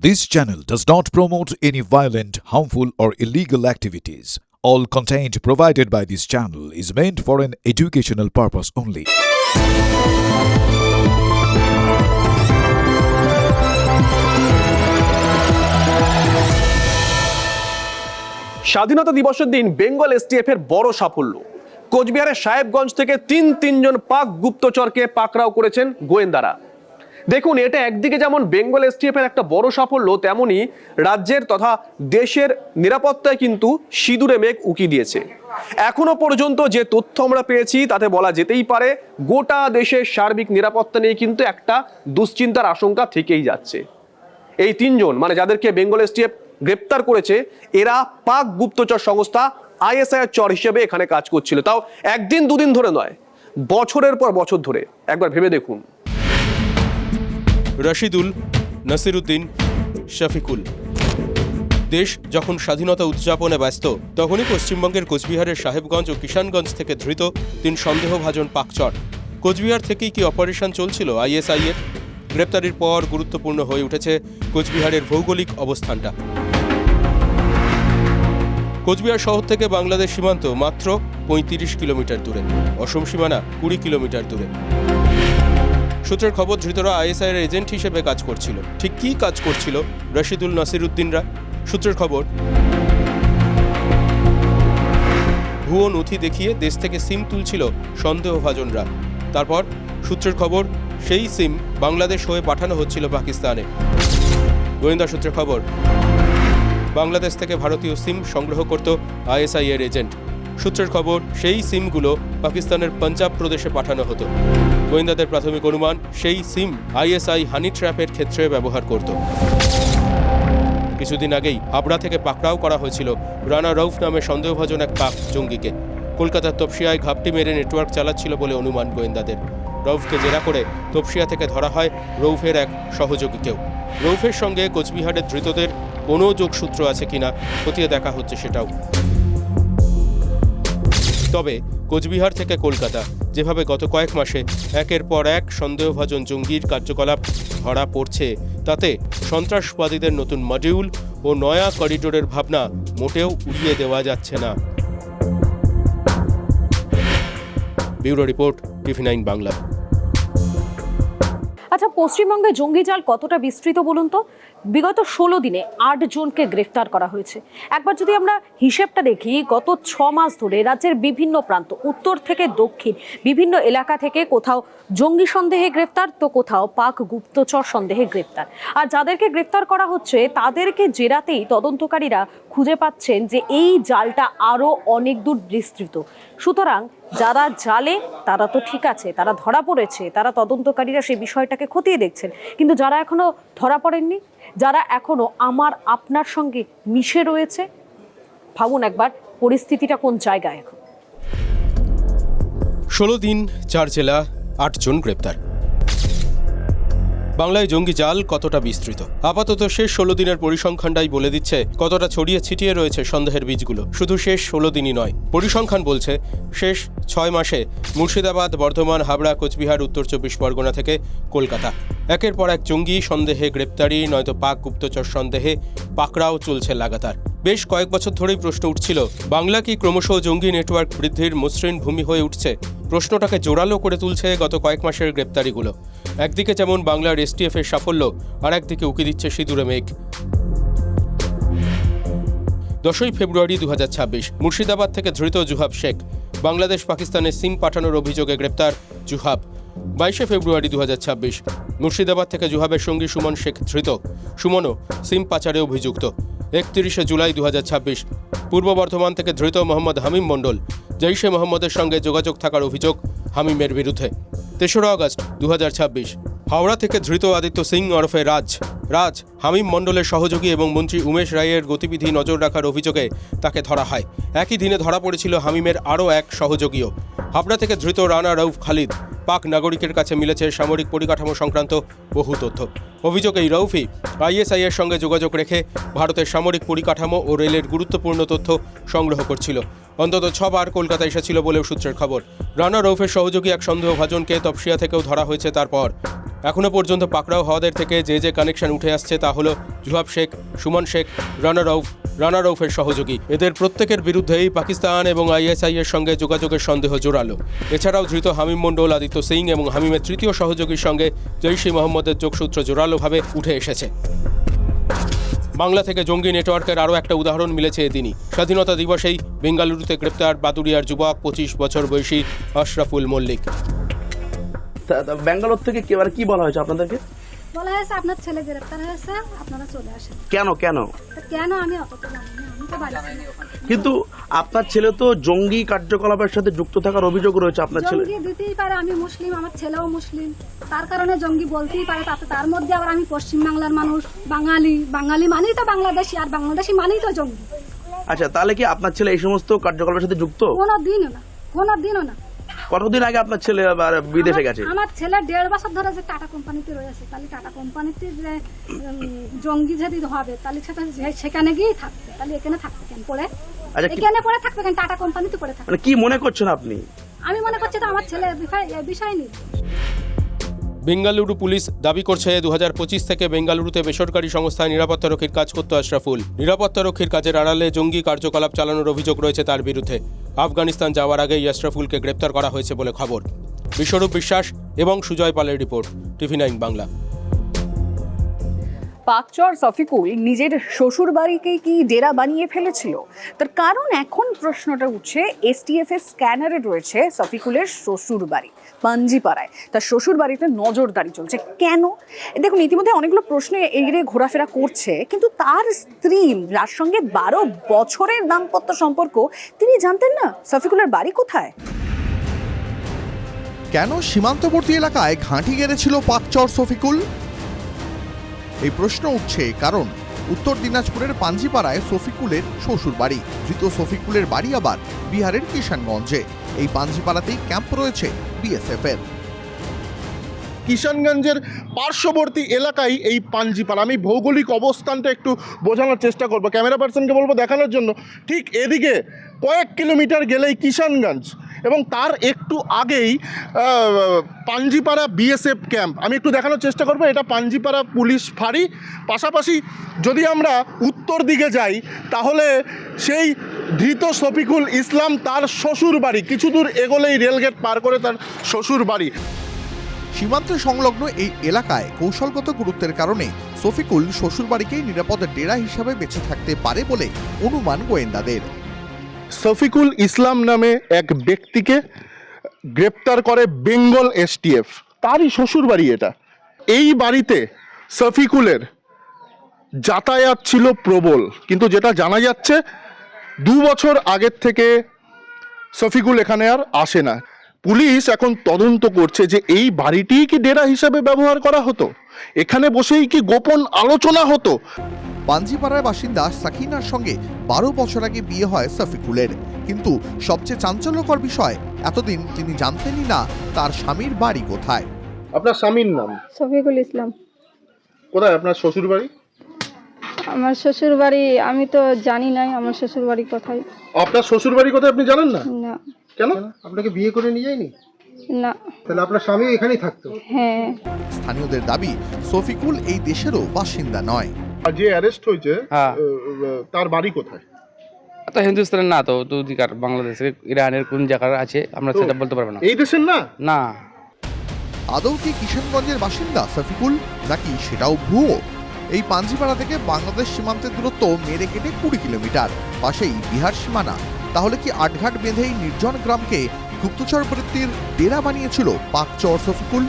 This channel does not promote any violent, harmful, or illegal activities. All content provided by this channel is meant for an educational purpose only. স্বাধীনতা দিবসের দিন Bengal STF এর বড় সাফল্য। কোচবিহারের সাহেবগঞ্জ থেকে তিনজন পাক গুপ্তচরকে পাকড়াও করেছেন গোয়েন্দারা। দেখুন, এটা একদিকে যেমন বেঙ্গল এসটিএফ এর একটা বড় সাফল্য, তেমনি রাজ্যের তথা দেশের নিরাপত্তায় কিন্তু সিঁদুরে মেঘ উকি দিয়েছে। এখনো পর্যন্ত যে তথ্য আমরা পেয়েছি তাতে বলা যেতেই পারে গোটা দেশের সার্বিক নিরাপত্তা নিয়ে কিন্তু একটা দুশ্চিন্তার আশঙ্কা থেকেই যাচ্ছে। এই তিনজন মানে যাদেরকে বেঙ্গল এসটিএফ গ্রেপ্তার করেছে, এরা পাক গুপ্তচর সংস্থা আইএসআই এর চর হিসেবে এখানে কাজ করছিল, তাও একদিন দুদিন ধরে নয়, বছরের পর বছর ধরে। একবার ভেবে দেখুন। রশিদুল, নাসিরুদ্দিন, শফিকুল। দেশ যখন স্বাধীনতা উদযাপনে ব্যস্ত, তখনই পশ্চিমবঙ্গের কোচবিহারের সাহেবগঞ্জ ও কিষানগঞ্জ থেকে ধৃত তিন সন্দেহভাজন পাকচর। কোচবিহার থেকেই কি অপারেশন চলছিল আইএসআই এর? গ্রেপ্তারির পর গুরুত্বপূর্ণ হয়ে উঠেছে কোচবিহারের ভৌগোলিক অবস্থানটা। কোচবিহার শহর থেকে বাংলাদেশ সীমান্ত মাত্র ৩৫ কিলোমিটার দূরে, অসম সীমানা ২০ কিলোমিটার দূরে। সূত্রের খবর, ধৃতরা আইএসআই এর এজেন্ট হিসেবে কাজ করছিল। ঠিক কী কাজ করছিল রশিদুল, নাসিরুদ্দিনরা? সূত্রের খবর, ভুয়ো নথি দেখিয়ে দেশ থেকে সিম তুলছিল সন্দেহভাজনরা। তারপর সূত্রের খবর, সেই সিম বাংলাদেশ হয়ে পাঠানো হচ্ছিল পাকিস্তানে। গোয়েন্দা সূত্রের খবর, বাংলাদেশ থেকে ভারতীয় সিম সংগ্রহ করত আইএসআই এর এজেন্ট। সূত্রের খবর, সেই সিমগুলো পাকিস্তানের পাঞ্জাব প্রদেশে পাঠানো হতো। গোয়েন্দাদের প্রাথমিক অনুমান, সেই সিম আইএসআই হানি ট্র্যাপের ক্ষেত্রে ব্যবহার করত। কিছুদিন আগেই হাবড়া থেকে পাকড়াও করা হয়েছিল রানা রউফ নামে সন্দেহভাজন এক পাক জঙ্গিকে। কলকাতার তপসিয়ায় ঘাপটি মেরে নেটওয়ার্ক চালাচ্ছিল বলে অনুমান গোয়েন্দাদের। রউফকে জেরা করে তপসিয়া থেকে ধরা হয় রউফের এক সহযোগীকেও। রউফের সঙ্গে কোচবিহারের ধৃতদের কোনো যোগসূত্র আছে কিনা খতিয়ে দেখা হচ্ছে সেটাও। তবে কোচবিহার থেকে কলকাতা যেভাবে গত কয়েক মাসে একের পর এক সন্দেহভাজন জঙ্গির কার্যকলাপ ধরা পড়ছে, তাতে সন্ত্রাসবাদীদের নতুন মডিউল ও নয়া করিডোরের ভাবনা মোটেও উড়িয়ে দেওয়া যাচ্ছে না। Bureau report, TV9 Bangla. আচ্ছা, পশ্চিমবঙ্গে জঙ্গি জাল কতটা বিস্তৃত বলুন তো? বিগত 16 দিনে 8 জনকে গ্রেফতার করা হয়েছে। একবার যদি আমরা হিসেবটা দেখি, গত 6 মাস ধরে রাজ্যের বিভিন্ন প্রান্ত, উত্তর থেকে দক্ষিণ, বিভিন্ন এলাকা থেকে কোথাও জঙ্গি সন্দেহে গ্রেফতার, তো কোথাও পাক গুপ্তচর সন্দেহে গ্রেফতার। আর যাদেরকে গ্রেফতার করা হচ্ছে তাদেরকে জেরাতেই তদন্তকারীরা খুঁজে পাচ্ছেন যে এই জালটা আরও অনেক দূর বিস্তৃত। সুতরাং যারা জালে তারা তো ঠিক আছে, তারা ধরা পড়েছে, তারা তদন্তকারীরা সেই বিষয়টাকে খতিয়ে দেখছেন। কিন্তু যারা এখনো ধরা পড়েননি, যারা এখনো আমার আপনার সঙ্গে মিশে রয়েছে, ভাবুন একবার পরিস্থিতিটা কোন জায়গায় এখন। 16 দিন, 4 জেলা, 8 জন গ্রেপ্তার। বাংলায় জঙ্গি জাল কতটা বিস্তৃত? আপাতত শেষ 16 দিনের পরিসংখ্যানটাই বলে দিচ্ছে কতটা ছড়িয়ে ছিটিয়ে রয়েছে সন্দেহের বীজগুলো। শুধু শেষ 16 দিনই নয়, পরিসংখ্যান বলছে শেষ 6 মাসে মুর্শিদাবাদ, বর্ধমান, হাবড়া, কোচবিহার, উত্তর 24 পরগনা থেকে কলকাতা একের পর এক জঙ্গি সন্দেহে গ্রেপ্তারি, নয়তো পাক গুপ্তচর সন্দেহে পাকড়াও চলছে লাগাতার। বেশ কয়েক বছর ধরেই প্রশ্ন উঠছিল, বাংলা কি ক্রমশ জঙ্গি নেটওয়ার্ক বৃদ্ধির মসৃণ ভূমি হয়ে উঠছে? প্রশ্নটাকে জোরালো করে তুলছে গত কয়েক মাসের গ্রেপ্তারিগুলো। একদিকে যেমন বাংলার এসটিএফ এর সাফল্য, আর একদিকে উকি দিচ্ছে সিঁদুরে মেঘ। 10ই ফেব্রুয়ারি 2026 মুর্শিদাবাদ থেকে ধৃত জুহাব শেখ। বাংলাদেশ পাকিস্তানের সিম পাঠানোর অভিযোগে গ্রেপ্তার জুহাব। 22শে ফেব্রুয়ারি 2026 মুর্শিদাবাদ থেকে জুহাবের সঙ্গী সুমন শেখ ধৃত। সুমনও সিম পাচারে অভিযুক্ত। 31শে জুলাই 2026 পূর্ব বর্ধমান থেকে ধৃত মোহাম্মদ হামিম মণ্ডল। জৈশে মোহাম্মদের সঙ্গে যোগাযোগ থাকার অভিযোগ হামিমের বিরুদ্ধে। 3রা আগস্ট 2026 হাওড়া থেকে ধৃত আদিত্য সিং ওরফে রাজ হামিম মণ্ডলের সহযোগী এবং মন্ত্রী উমেশ রায়ের গতিবিধি নজর রাখার অভিযোগে তাকে ধরা হয়। একই দিনে ধরা পড়েছিল হামিমের আরও এক সহযোগীও। হাবড়া থেকে ধৃত রানা রউফ খালিদ পাক নাগরিকের কাছে মিলেছে সামরিক পরিকাঠামো সংক্রান্ত বহু তথ্য। অভিযোগ, এই রৌফি আইএসআইয়ের সঙ্গে যোগাযোগ রেখে ভারতের সামরিক পরিকাঠামো ও রেলের গুরুত্বপূর্ণ তথ্য সংগ্রহ করছিল। অন্তত 6 বার কলকাতা এসেছিল বলেও সূত্রের খবর। রানা রৌফের সহযোগী এক সন্দেহভাজনকে তপসিয়া থেকেও ধরা হয়েছে তারপর। এখনও পর্যন্ত পাকড়াও হওয়াদের থেকে যে কানেকশন উঠে আসছে তা হলো জুহাব শেখ, সুমন শেখ, রানা রৌফের সহযোগী। এদের প্রত্যেকের বিরুদ্ধেই পাকিস্তান এবং আইএসআইয়ের সঙ্গে যোগাযোগের সন্দেহ জোরালো। এছাড়াও ধৃত হামিম মণ্ডল, আদিত্য সিং এবং হামিমের তৃতীয় সহযোগীর সঙ্গে জৈশ-ই মোহাম্মদের যোগসূত্র জোরালোভাবে উঠে এসেছে। বাংলা থেকে জঙ্গি নেটওয়ার্কের আরও একটা উদাহরণ মিলেছে এদিনই। স্বাধীনতা দিবসেই বেঙ্গালুরুতে গ্রেপ্তার বাদুড়িয়ার যুবক 25 বছর বয়সী আশরাফুল মল্লিক। ব্যাঙ্গালোর থেকে কি বলা হয়েছে আপনাদেরকে? বলা হয়েছে আপনার ছেলে গ্রেপ্তার হয়েছে, আপনারা চলে আসেন। কেন কেন আমি অতটা জানি না, আমি তো বাড়িতে নেই। কিন্তু আপনার ছেলে তো জঙ্গি কার্যকলাপের সাথে যুক্ত থাকার অভিযোগ রয়েছে আপনার ছেলে। জঙ্গি দিতেই পারে, আমি মুসলিম, আমার ছেলেও মুসলিম, তার কারণে জঙ্গি বলতেই পারে। তার মধ্যে আবার আমি পশ্চিম বাংলার মানুষ, বাঙালি মানেই তো বাংলাদেশি, আর বাংলাদেশি মানেই তো জঙ্গি। আচ্ছা, তাহলে কি আপনার ছেলে এই সমস্ত কার্যকলাপের সাথে যুক্ত? কোনোদিনও না। কতদিন আগে আপনার ছেলে বিদেশে গেছে? আমার ছেলে 1.5 বছর ধরে যে টাটা কোম্পানিতে রয়েছে, তাহলে টাটা কোম্পানিতে যে জঙ্গি যদি হবে তাহলে সেখানে গিয়েই থাকবে, তাহলে এখানে থাকবে কেন পড়ে? এখানে পড়ে থাকবে কেন? টাটা কোম্পানিতে পড়ে থাকবে। মানে কি মনে করছেন আপনি? আমি মনে করছি তো আমার ছেলে বিষয় নেই। বেঙ্গালুরু পুলিশ দাবি করছে 2025 থেকে বেঙ্গালুরুতে বেসরকারি সংস্থায় নিরাপত্তারক্ষীর কাজ করত আশরাফুল। নিরাপত্তারক্ষীর কাজের আড়ালে জঙ্গি কার্যকলাপ চালানোর অভিযোগ রয়েছে তার বিরুদ্ধে। আফগানিস্তান যাওয়ার আগেই আশরাফুলকে গ্রেপ্তার করা হয়েছে বলে খবর। বিশ্বরূপ বিশ্বাস এবং সুজয় পালের রিপোর্ট, TV9 বাংলা। পাকচর শফিকুল নিজের শ্বশুর বাড়িকেই কি ডেরা বানিয়ে ফেলেছিল? তার কারণ এখন প্রশ্নটা উঠছে, এসটিএফ এর স্ক্যানারে রয়েছে শফিকুলের শ্বশুর বাড়ি পাঞ্জিপাড়ায়। তার শ্বশুর বাড়িতে নজরদারি চলছে কেন? দেখুন, ইতিমধ্যে অনেকগুলো প্রশ্ন এগিয়ে ঘোরাফেরা করছে, কিন্তু তার স্ত্রী, যার সঙ্গে 12 বছরের দাম্পত্য সম্পর্ক, তিনি জানতেন না শফিকুলের বাড়ি কোথায়। কেন সীমান্তবর্তী এলাকায় ঘাঁটি গেড়েছিল পাকচর শফিকুল? এই প্রশ্ন উঠছে কারণ উত্তর দিনাজপুরের পাঞ্জিপাড়ায় শফিকুলের শ্বশুর বাড়ি। ধৃত শফিকুলের বাড়ি আবার বিহারের কিষানগঞ্জে। এই পাঞ্জিপাড়াতেই ক্যাম্প রয়েছে বিএসএফ এর। কিষানগঞ্জের পার্শ্ববর্তী এলাকায় এই পাঞ্জিপাড়া। আমি ভৌগোলিক অবস্থানটা একটু বোঝানোর চেষ্টা করব, ক্যামেরা পার্সনকে বলবো দেখানোর জন্য। ঠিক এদিকে কয়েক কিলোমিটার গেলেই কিষানগঞ্জ এবং তার একটু আগেই পাঞ্জিপাড়া বিএসএফ ক্যাম্প। আমি একটু দেখানোর চেষ্টা করব, এটা পাঞ্জিপাড়া পুলিশ ফাঁড়ি। পাশাপাশি যদি আমরা উত্তর দিকে যাই তাহলে সেই ধৃত শফিকুল ইসলাম তার শ্বশুর বাড়ি, কিছু দূর এগোলেই রেলগেট পার করে তার শ্বশুর বাড়ি। সীমান্ত সংলগ্ন এই এলাকায় কৌশলগত গুরুত্বের কারণে শফিকুল শ্বশুরবাড়িকেই নিরাপদ ডেরা হিসাবে বেঁচে থাকতে পারে বলে অনুমান গোয়েন্দাদের। শফিকুল ইসলাম নামে এক ব্যক্তিকে গ্রেপ্তার করে বেঙ্গল এসটিএফ, তারই শ্বশুর বাড়ি এটা। এই বাড়িতে শফিকুলের যাতায়াত ছিল প্রবল, কিন্তু যেটা জানা যাচ্ছে 2 বছর আগের থেকে শফিকুল এখানে আর আসে না। পুলিশ এখন তদন্ত করছে যে এই বাড়িটিই কি ডেরা হিসাবে ব্যবহার করা হতো, এখানে বসেই কি গোপন আলোচনা হতো। পাঞ্জিপাড়ার বাসিন্দা সাকিনার সঙ্গে 12 বছর আগে বিয়ে হয় শফিকুলের, কিন্তু সবচেয়ে চাঞ্চল্যকর বিষয়, এতদিন তিনি জানতেনই না তার স্বামীর বাড়ি কোথায়। আপনার স্বামীর নাম? শফিকুল ইসলাম। কোথায় আপনার শ্বশুর বাড়ি? আমার শ্বশুর বাড়ি আমি তো জানি না, আমার শ্বশুর বাড়ি কোথায়। আপনার শ্বশুর বাড়ি কোথায় আপনি জানেন না? না। কেন? আপনাকে বিয়ে করে নিয়ে যায়নি? না। তাহলে আপনার স্বামী এখানেই থাকতো? হ্যাঁ। স্থানীয়দের দাবি, শফিকুল এই দেশেরও বাসিন্দা নয়। যে অ্যারেস্ট হয়েছে তার বাড়ি কোথায়? তো হিন্দুস্তানের না, তো দুদিকার বাংলাদেশের, ইরানের কোন জায়গার আছে আমরা সেটা বলতে পারবো না। এই দেশের না? না। আদৌ কি কিষানগঞ্জের বাসিন্দা শফিকুল, নাকি সেটাও ভুয়ো? এই পাঞ্জিপাড়া থেকে বাংলাদেশ সীমান্তের দূরত্ব মেরে কেটে 20 কিলোমিটার, পাশেই বিহার সীমানা। তাহলে কি আটঘাট বেঁধেই নির্জন গ্রামকে গুপ্তচর বৃত্তির ডেরা বানিয়েছিল পাকচর শফিকুল?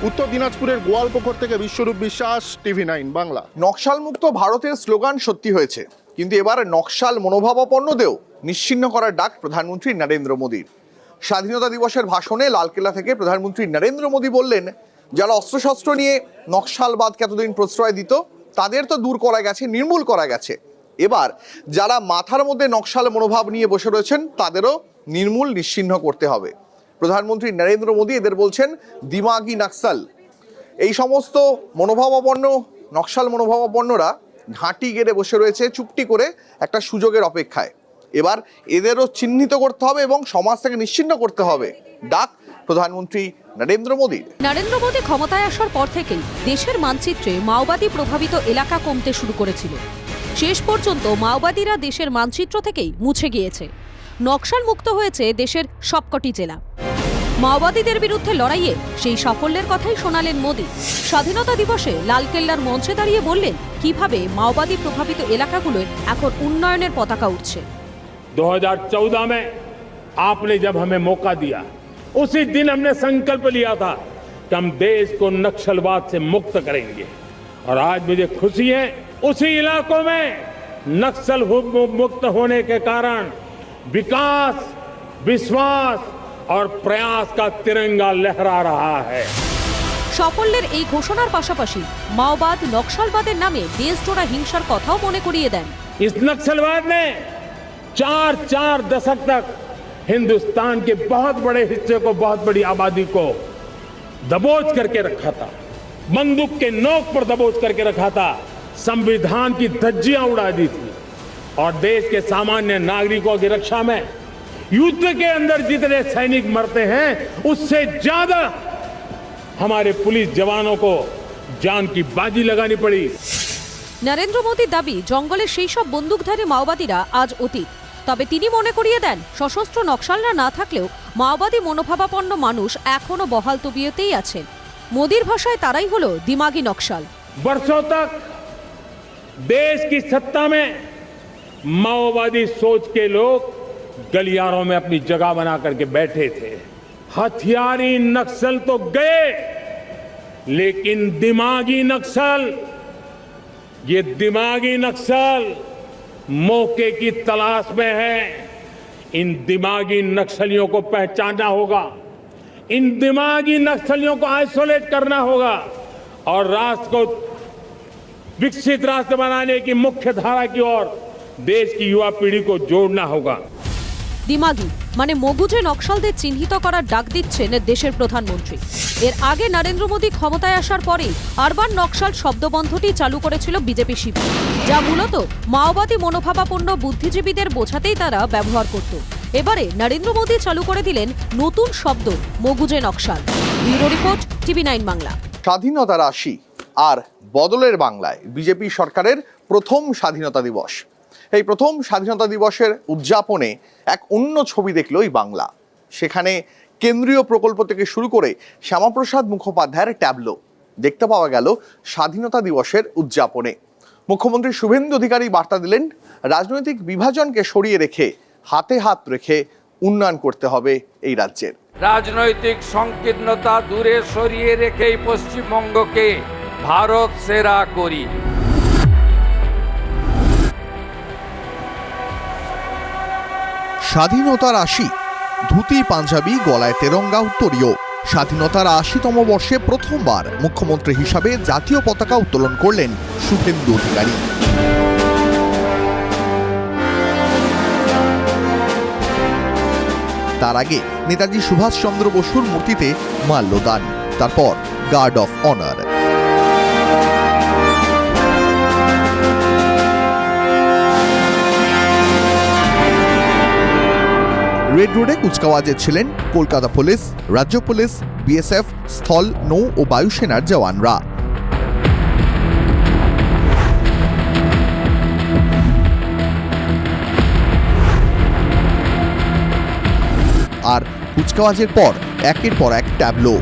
উত্তর দিনাজপুরের গোয়ালপুকুর থেকে বিশ্বরূপ বিশ্বাস, TV9 বাংলা। নকশালমুক্ত ভারতের স্লোগান সত্যি হয়েছে, কিন্তু এবার নকশাল মনোভাবাপন্নদেরও নিশ্চিহ্ন করার ডাক প্রধানমন্ত্রী নরেন্দ্র মোদীর। স্বাধীনতা দিবসের ভাষণে লালকেল্লা থেকে প্রধানমন্ত্রী নরেন্দ্র মোদী বললেন, যারা অস্ত্রশস্ত্র নিয়ে নকশালবাদকে এতদিন প্রশ্রয় দিত তাদের তো দূর করা গেছে, নির্মূল করা গেছে। এবার যারা মাথার মধ্যে নকশাল মনোভাব নিয়ে বসে রয়েছেন তাদেরও নির্মূল নিশ্চিহ্ন করতে হবে। প্রধানমন্ত্রী নরেন্দ্র মোদী এদের বলছেন দিমাগি নক্সাল। এই সমস্ত মনোভাবাপন্ন নকশাল মনোভাবাপন্নরা ঘাঁটি গেড়ে বসে রয়েছে চুপটি করে একটা সুযোগের অপেক্ষায়। এবার এদেরও চিহ্নিত করতে হবে এবং সমাজ থেকে নিশ্চিহ্ন করতে হবে, ডাক প্রধানমন্ত্রী নরেন্দ্র মোদীর। নরেন্দ্র মোদী ক্ষমতায় আসার পর থেকেই দেশের মানচিত্রে মাওবাদী প্রভাবিত এলাকা কমতে শুরু করেছিল। শেষ পর্যন্ত মাওবাদীরা দেশের মানচিত্র থেকেই মুছে গিয়েছে। নকশাল মুক্ত হয়েছে দেশের সবকটি জেলা। মাওবাদীদের বিরুদ্ধে লড়াইয়ে সেই সাফল্যের কথাই শোনালেন মোদী। স্বাধীনতা দিবসে লালকেল্লার মঞ্চে দাঁড়িয়ে বললেন কিভাবে মাওবাদী প্রভাবিত এলাকাগুলোয় এখন উন্নয়নের পতাকা উঠছে। 2014 में आपने जब हमें मौका दिया, उसी दिन हमने संकल्प लिया था कि हम देश को नक्सलवाद से मुक्त करेंगे। और आज मुझे खुशी है, उसी इलाकों में नक्सल मुक्त होने के कारण विकास, विश्वास और प्रयास का तिरंगा लहरा रहा है। সাফল্যের এই ঘোষণার পাশাপাশি মাওবাদ নকশালবাদের নামে দেশজোড়া হিংসার কথাও মনে করিয়ে দেন। इस नक्सलवाद ने 4 दशक तक हिंदुस्तान के बहुत बड़े हिस्से को, बहुत बड़ी आबादी को दबोच करके रखा था, बंदूक के नोक पर दबोच करके रखा था, संविधान की धज्जियां उड़ा दी थी और देश के सामान्य नागरिकों की रक्षा में युद्ध के अंदर जितने सैनिक मरते हैं उससे ज्यादा हमारे पुलिस जवानों को जान की बाजी लगानी पड़ी। নরেন্দ্র মোদীর দাবি জঙ্গলের সেই সব বন্দুকধারী মাওবাদীরা আজ অতীত। তবে তিনি মনে করিয়ে দেন সশস্ত্র নকশালরা না থাকলেও মাওবাদী মনোভাবাপন্ন মানুষ এখনো বহাল তবিয়তেই আছেন। মোদীর ভাষায় তারাই হলো দিমাগি নকশাল। वर्षों तक देश की सत्ता में माओवादी सोच के लोग गलियारों में अपनी जगह बना करके बैठे थे। हथियारी नक्सल तो गए, लेकिन दिमागी नक्सल, ये दिमागी नक्सल मौके की तलाश में है। इन दिमागी नक्सलियों को पहचानना होगा, इन दिमागी नक्सलियों को आइसोलेट करना होगा और राष्ट्र को विकसित राष्ट्र बनाने की मुख्य धारा की ओर देश की युवा पीढ़ी को जोड़ना होगा। দিমাগি মানে মগুজে নকশালদের চিহ্নিত করার ডাক দিচ্ছেন দেশের প্রধানমন্ত্রী। এর আগে নরেন্দ্র মোদী ক্ষমতায় আসার পরেই আরবান নকশাল শব্দবন্ধটি চালু করেছিল বিজেপি শিবির, যা মূলত মাওবাদী মনোভাবাপন্ন বুদ্ধিজীবীদের বোঝাতেই তারা ব্যবহার করত। এবারে নরেন্দ্র মোদী চালু করে দিলেন নতুন শব্দ মগুজে Naxal. Bureau report, TV9 Bangla. স্বাধীনতার 80 আর বদলের বাংলায় বিজেপি সরকারের প্রথম স্বাধীনতা দিবস। এই প্রথম স্বাধীনতা দিবসের উদযাপনে এক অন্য ছবি দেখল এই বাংলা। সেখানে কেন্দ্রীয় প্রকল্প থেকে শুরু করে শ্যামাপ্রসাদ মুখোপাধ্যায়ের ট্যাবলো দেখতে পাওয়া গেল স্বাধীনতা দিবসের উদযাপনে। মুখ্যমন্ত্রী শুভেন্দু অধিকারী বার্তা দিলেন, রাজনৈতিক বিভাজনকে সরিয়ে রেখে হাতে হাত রেখে উন্নয়ন করতে হবে এই রাজ্যের। রাজনৈতিক সংকীর্ণতা দূরে সরিয়ে রেখেই পশ্চিমবঙ্গকে ভারত সেরা করি। স্বাধীনতার 80, ধুতি পাঞ্জাবি, গলায় তেরঙ্গা উত্তরীয়। স্বাধীনতার 80তম বর্ষে প্রথমবার মুখ্যমন্ত্রী হিসাবে জাতীয় পতাকা উত্তোলন করলেন শুভেন্দু অধিকারী। তার আগে নেতাজি সুভাষচন্দ্র বসুর মূর্তিতে মাল্যদান, তারপর গার্ড অফ অনার। রেড রোডে কুচকাওয়াজে ছিলেন কলকাতা পুলিশ, রাজ্য পুলিশ, বিএসএফ, স্থল, নৌ ও বায়ুসেনার জওয়ানরা। আর কুচকাওয়াজের পর একের পর এক ট্যাবলো।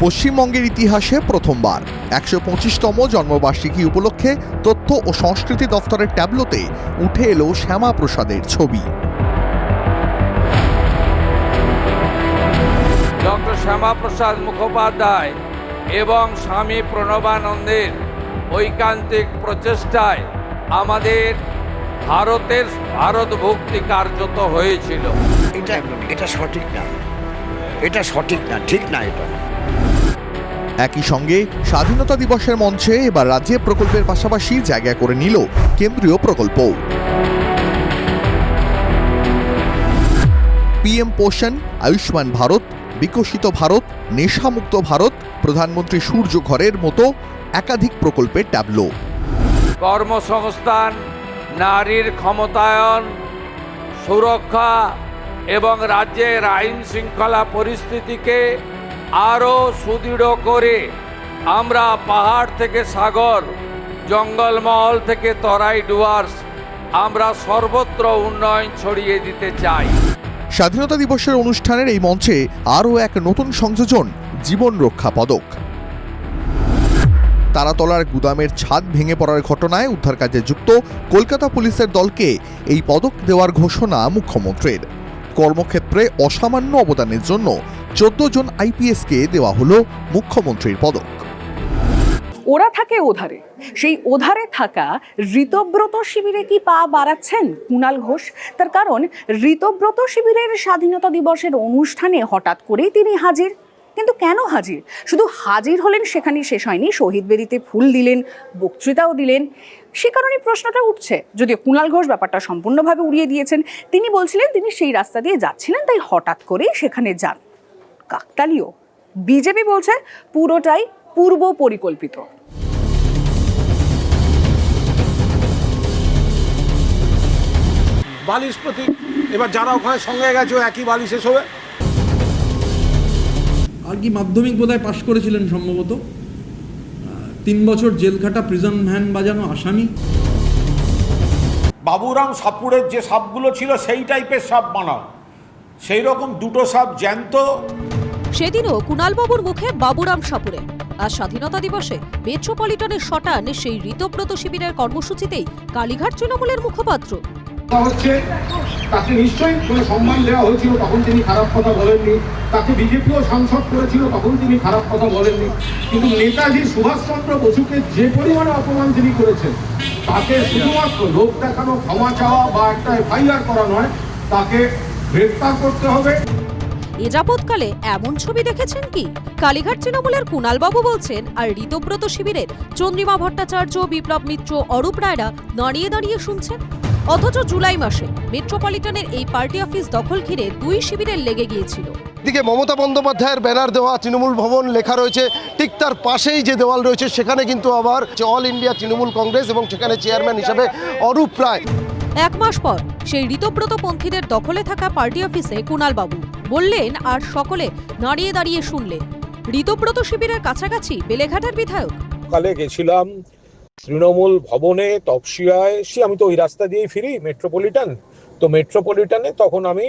পশ্চিমবঙ্গের ইতিহাসে প্রথমবার 125তম জন্মবার্ষিকী উপলক্ষে তথ্য ও সংস্কৃতি দফতরের ট্যাবলোতে উঠে এলো শ্যামাপ্রসাদের ছবি। ডক্টর শ্যামাপ্রসাদ মুখোপাধ্যায় এবং স্বামী প্রণবানন্দের ঐকান্তিক প্রচেষ্টায় আমাদের ভারত ভক্তি কার্যত হয়েছিল। এটা সঠিক না, এটা সঠিক না, ঠিক না। এটা একই সঙ্গে স্বাধীনতা দিবসের মঞ্চে এবার রাজ্যে প্রকল্পের পাশাপাশি জায়গা করে নিল কেন্দ্রীয় প্রকল্প। পিএম পোষণ, আয়ুষ্মান ভারত, বিকশিত ভারত, নেশামুক্ত ভারত, প্রধানমন্ত্রী সূর্য ঘরের মতো একাধিক প্রকল্পের ট্যাবলো। কর্মসংস্থান, নারীর ক্ষমতায়ন, সুরক্ষা এবং রাজ্যের আইন শৃঙ্খলা পরিস্থিতিকে আরও সুদৃঢ় করে আমরা পাহাড় থেকে সাগর, জঙ্গলমহল থেকে তরাই ডুয়ার্স আমরা সর্বত্র উন্নয়ন ছড়িয়ে দিতে চাই। স্বাধীনতা দিবসের অনুষ্ঠানের এই মঞ্চে আরও এক নতুন সংযোজন, জীবন রক্ষা পদক। তারাতলার গুদামের ছাদ ভেঙে পড়ার ঘটনায় উদ্ধার কাজে যুক্ত কলকাতা পুলিশের দলকে এই পদক দেওয়ার ঘোষণা মুখ্যমন্ত্রীর। কর্মক্ষেত্রে অসামান্য অবদানের জন্য 14 জন আইপিএসকে দেওয়া হলো মুখ্যমন্ত্রীর পদক। ওরা থাকে ওধারে, সেই ওধারে থাকা ঋতব্রত শিবিরে কি পা বাড়াচ্ছেন কুণাল ঘোষ? তার কারণ ঋতব্রত শিবিরের স্বাধীনতা দিবসের অনুষ্ঠানে হঠাৎ করেই তিনি হাজির। কিন্তু কেন হাজির? শুধু হাজির হলেন সেখানেই শেষ হয়নি, শহীদ বেদিতে ফুল দিলেন, বক্তৃতাও দিলেন। সে কারণে প্রশ্নটা উঠছে, যদিও কুণাল ঘোষ ব্যাপারটা সম্পূর্ণভাবে উড়িয়ে দিয়েছেন। তিনি বলছিলেন তিনি সেই রাস্তা দিয়ে যাচ্ছিলেন, তাই হঠাৎ করেই সেখানে যান। কাকতালীয়? বিজেপি বলছে পুরোটাই পূর্ব পরিকল্পিত। বালিশ প্রতীক, এবার যারা ওখানে সঙ্গে গেছে একই বালিশে শোবে। আর কি মাধ্যমিক বোধহয় পাশ করেছিলেন সম্ভবত, 3 বছর জেল খাটা প্রিজন ভ্যান বাজানো আসামি। বাবুরাম সাপুরের যে সাপগুলো ছিল সেই টাইপের সাপ বানাও, সেই রকম দুটো সাপ জ্যান্ত। সেদিনও কুণালবাবুর মুখে বাবুরাম সাপুরে। আর স্বাধীনতা দিবসে মেট্রোপলিটনের শটান সেই ঋতব্রত শিবিরের কর্মসূচিতেই কালীঘাট তৃণমূলের মুখপাত্র। হচ্ছে তাকে নিশ্চয়ই সম্মান দেওয়া হয়েছিল, তখন তিনি খারাপ কথা বলেননি। তাকে বিজেপিও সাংসদ করেছিল, তখন তিনি খারাপ কথা বলেননি। কিন্তু নেতাজি সুভাষচন্দ্র বসুকে যে পরিমাণে অপমান তিনি করেছেন, তাকে শুধুমাত্র লোক দেখানো, ক্ষমা চাওয়া বা একটা এফআইআর করা নয়, তাকে গ্রেফতার করতে হবে। এ যাবৎকালে এমন ছবি দেখেছেন কি? কালীঘাট তৃণমূলের কুণালবাবু বলছেন আর ঋতব্রত শিবিরের চন্দ্রিমা ভট্টাচার্য, বিপ্লব মিত্র, অরূপ রায়রা দাঁড়িয়ে দাঁড়িয়ে শুনছেন। অথচ জুলাই মাসে মেট্রোপলিটনের এই পার্টি অফিস দখল ঘিরে 2 শিবিরের লেগে গিয়েছিল। দিকে মমতা বন্দ্যোপাধ্যায়ের ব্যানার দেওয়া তৃণমূল ভবন লেখা রয়েছে, ঠিক তার পাশেই যে দেওয়াল রয়েছে সেখানে কিন্তু আবার অল ইন্ডিয়া তৃণমূল কংগ্রেস এবং সেখানে চেয়ারম্যান হিসেবে অরূপ রায়। 1 মাস পর সেই ঋতব্রত পন্থীদের দখলে থাকা পার্টি অফিসে কুণালবাবু বললেন আর সকলে দাঁড়িয়ে দাঁড়িয়ে শুনলেন। ঋতব্রত শিবিরের কাছাকাছি বেলেঘাটার বিধায়ক। কালে গেছিলাম তৃণমূল ভবনে তপসিয়ায়, আমি তো ওই রাস্তা দিয়েই ফিরি মেট্রোপলিটন, তো মেট্রোপলিটনে তখন আমি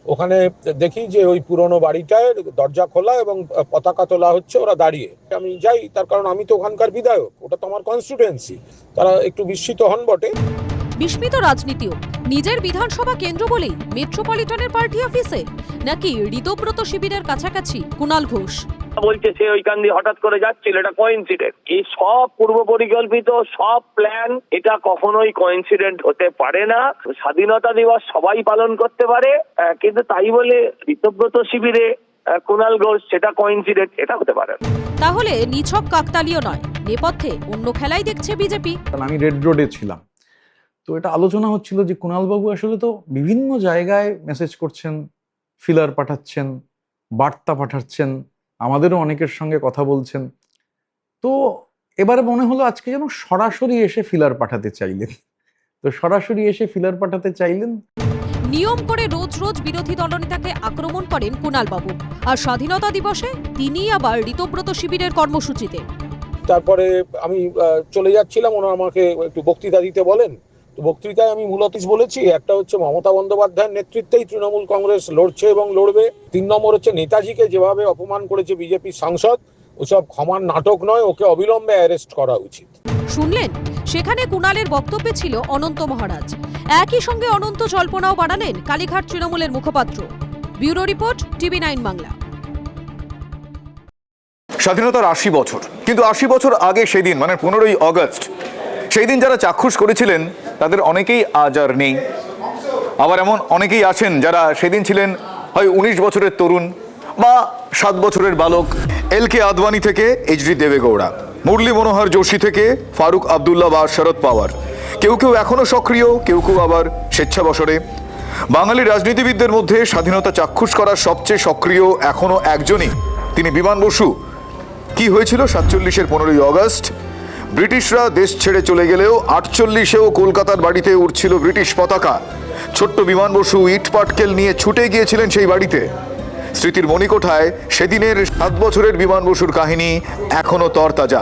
ওখানে দেখি যে ওই পুরনো বাড়িটায় দরজা খোলা এবং পতাকা তোলা হচ্ছে, ওরা দাঁড়িয়ে। আমি যাই, তার কারণ আমি তো ওখানকার বিধায়ক, ওটা তো আমার কনস্টিটুয়েন্সি। তারা একটু বিস্মিত হন বটে। বিস্মিত রাজনীতিও নিজের বিধানসভা কেন্দ্র বলেই মেট্রোপলিটনের পার্টি অফিসে, নাকি ঋতব্রত শিবিরের কাছাকাছি কুণাল ঘোষ? বলছে সে ওইখান দিয়ে হঠাৎ করে যাচ্ছিল, এটা কোইন্সিডেন্ট। এই সব পূর্ব পরিকল্পিত, সব প্ল্যান, এটা কখনোই কোইন্সিডেন্ট হতে পারে না। স্বাধীনতা দিবস সবাই পালন করতে পারে, কিন্তু তাই বলে ঋতব্রত শিবিরে কুণাল ঘোষ সেটা কোইন্সিডেন্ট, এটা হতে পারে না। তাহলে নিছক কাকতালীয় নয়, নেপথ্যে অন্য খেলাই দেখছে বিজেপি। আমি রেড রোডে ছিলাম, তো এটা আলোচনা হচ্ছিল যে কুণালবাবু আসলে তো বিভিন্ন জায়গায় মেসেজ করছেন, ফিলার পাঠাচ্ছেন, বার্তা পাঠাচ্ছেন, আমাদেরও অনেকের সঙ্গে কথা বলছেন। তো এবারে মনে হলো আজকে যেন সরাসরি এসে ফিলার পাঠাতে চাইলেন। তো সরাসরি এসে ফিলার পাঠাতে চাইলেন। নিয়ম করে রোজ রোজ বিরোধী দলনেতাকে আক্রমণ করেন কুণালবাবু, আর স্বাধীনতা দিবসে তিনি আবার ঋতব্রত শিবিরের কর্মসূচিতে। তারপরে আমি চলে যাচ্ছিলাম, ওনারা আমাকে একটু বক্তৃতা দিতে বলেন। তো বক্তৃতায় আমি মূলত বলেছি, একটা হচ্ছে মমতা বন্দ্যোপাধ্যায়ের নেতৃত্বেই তৃণমূল কংগ্রেস লড়ছে এবং লড়বে। 3 নম্বর হচ্ছে নেতাজিকে যেভাবে অপমান করেছে বিজেপি সাংসদ, ওসব ক্ষমার নাটক নয়, ওকে অবিলম্বে অ্যারেস্ট করা উচিত। শুনলেন, সেখানে কুণালের বক্তব্যে ছিল অনন্ত মহারাজ। একই সঙ্গে অনন্ত জল্পনাও বাড়ালেন কালীঘাট তৃণমূলের মুখপাত্র। Bureau report, TV9 Bangla. স্বাধীনতার 80 বছর, কিন্তু 80 বছর আগে সেদিন মানে 15ই আগস্ট, সেই দিন যারা চাক্ষুষ করেছিলেন তাদের অনেকেই আজ আর নেই। আবার এমন অনেকেই আছেন যারা সেদিন ছিলেন হয় 19 বছরের তরুণ বা 7 বছরের বালক। LK আদবানি থেকে HD দেবেগৌড়া, মুরলী মনোহর যোশী থেকে ফারুক আবদুল্লাহ বা শরদ পাওয়ার। কেউ কেউ এখনো সক্রিয়, কেউ কেউ আবার স্বেচ্ছাবসরে। বাঙালি রাজনীতিবিদদের মধ্যে স্বাধীনতা চাক্ষুষ করার সবচেয়ে সক্রিয় এখনো একজনই, তিনি বিমান বসু। কি হয়েছিল 47-এর 15ই অগস্ট? ব্রিটিশরা দেশ ছেড়ে চলে গেলেও 48-এও কলকাতার বাড়িতে উড়ছিল ব্রিটিশ পতাকা। ছোট্ট বিমান বসু ইট পাটকেল নিয়ে ছুটে গিয়েছিলেন সেই বাড়িতে। স্মৃতির মণিকোঠায় সেদিনের 7 বছরের বিমান বসুর কাহিনী এখনো তরতাজা।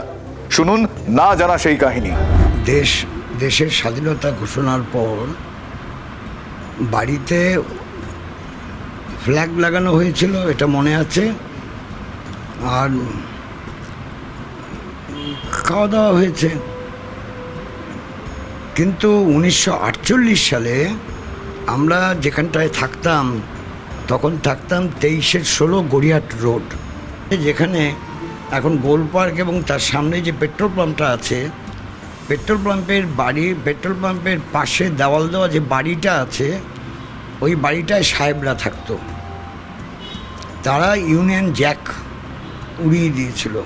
শুনুন না জানা সেই কাহিনী। দেশের স্বাধীনতা ঘোষণার পর বাড়িতে ফ্ল্যাগ লাগানো হয়েছিল, এটা মনে আছে। আর খাওয়া দাওয়া হয়েছে। কিন্তু 1948 সালে আমরা যেখানটায় থাকতাম, তখন থাকতাম 23-16 গড়িয়াহাট রোড, যেখানে এখন গোল পার্ক এবং তার সামনে যে পেট্রোল পাম্পটা আছে, পেট্রোল পাম্পের পাশে দেওয়াল দেওয়া যে বাড়িটা আছে, ওই বাড়িটায় সাহেবরা থাকতো। তারা ইউনিয়ন জ্যাক উড়িয়ে দিয়েছিল।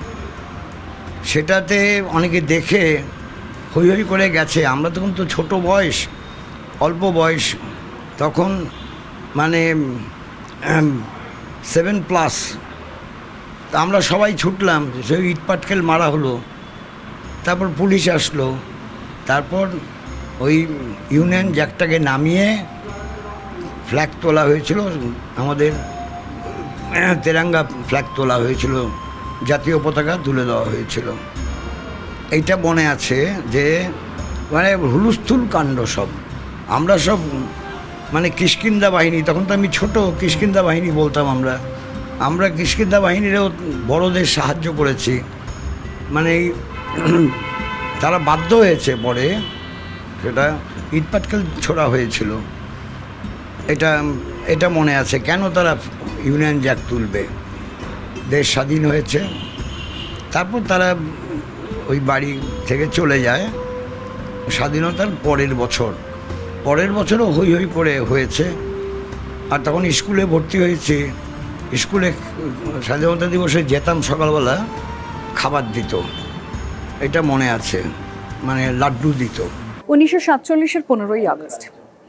সেটাতে অনেকে দেখে হই হই করে গেছে। আমরা তখন তো ছোট বয়স, অল্প বয়স, তখন মানে 7+। তা আমরা সবাই ছুটলাম, সেই ইট পাটকেল মারা হলো। তারপর পুলিশ আসলো, তারপর ওই ইউনিয়ন জ্যাকটাকে নামিয়ে ফ্ল্যাগ তোলা হয়েছিল, আমাদের তেরাঙ্গা ফ্ল্যাগ তোলা হয়েছিল, জাতীয় পতাকা তুলে দেওয়া হয়েছিল। এইটা মনে আছে যে মানে হুলস্থুল কাণ্ড সব। আমরা সব মানে কিষ্কিন্দা বাহিনী, তখন তো আমি ছোট, কিষ্কিন্দা বাহিনী বলতাম আমরা কিষ্কিন্দা বাহিনীরও বড়দের সাহায্য করেছি। মানে তারা বাধ্য হয়েছে পরে, সেটা ইট পাটকেল ছোড়া হয়েছিল। এটা মনে আছে। কেন তারা ইউনিয়ন জ্যাক তুলবে? দেশ স্বাধীন হয়েছে। তারপর তারা ওই বাড়ি থেকে চলে যায় স্বাধীনতার পরের বছরও হই হই করে হয়েছে। আর তখন স্কুলে ভর্তি হয়েছি। স্কুলে স্বাধীনতা দিবসে যেতাম, সকালবেলা খাবার দিত, এটা মনে আছে, মানে লাড্ডু দিত। 1947-এর 15ই আগস্ট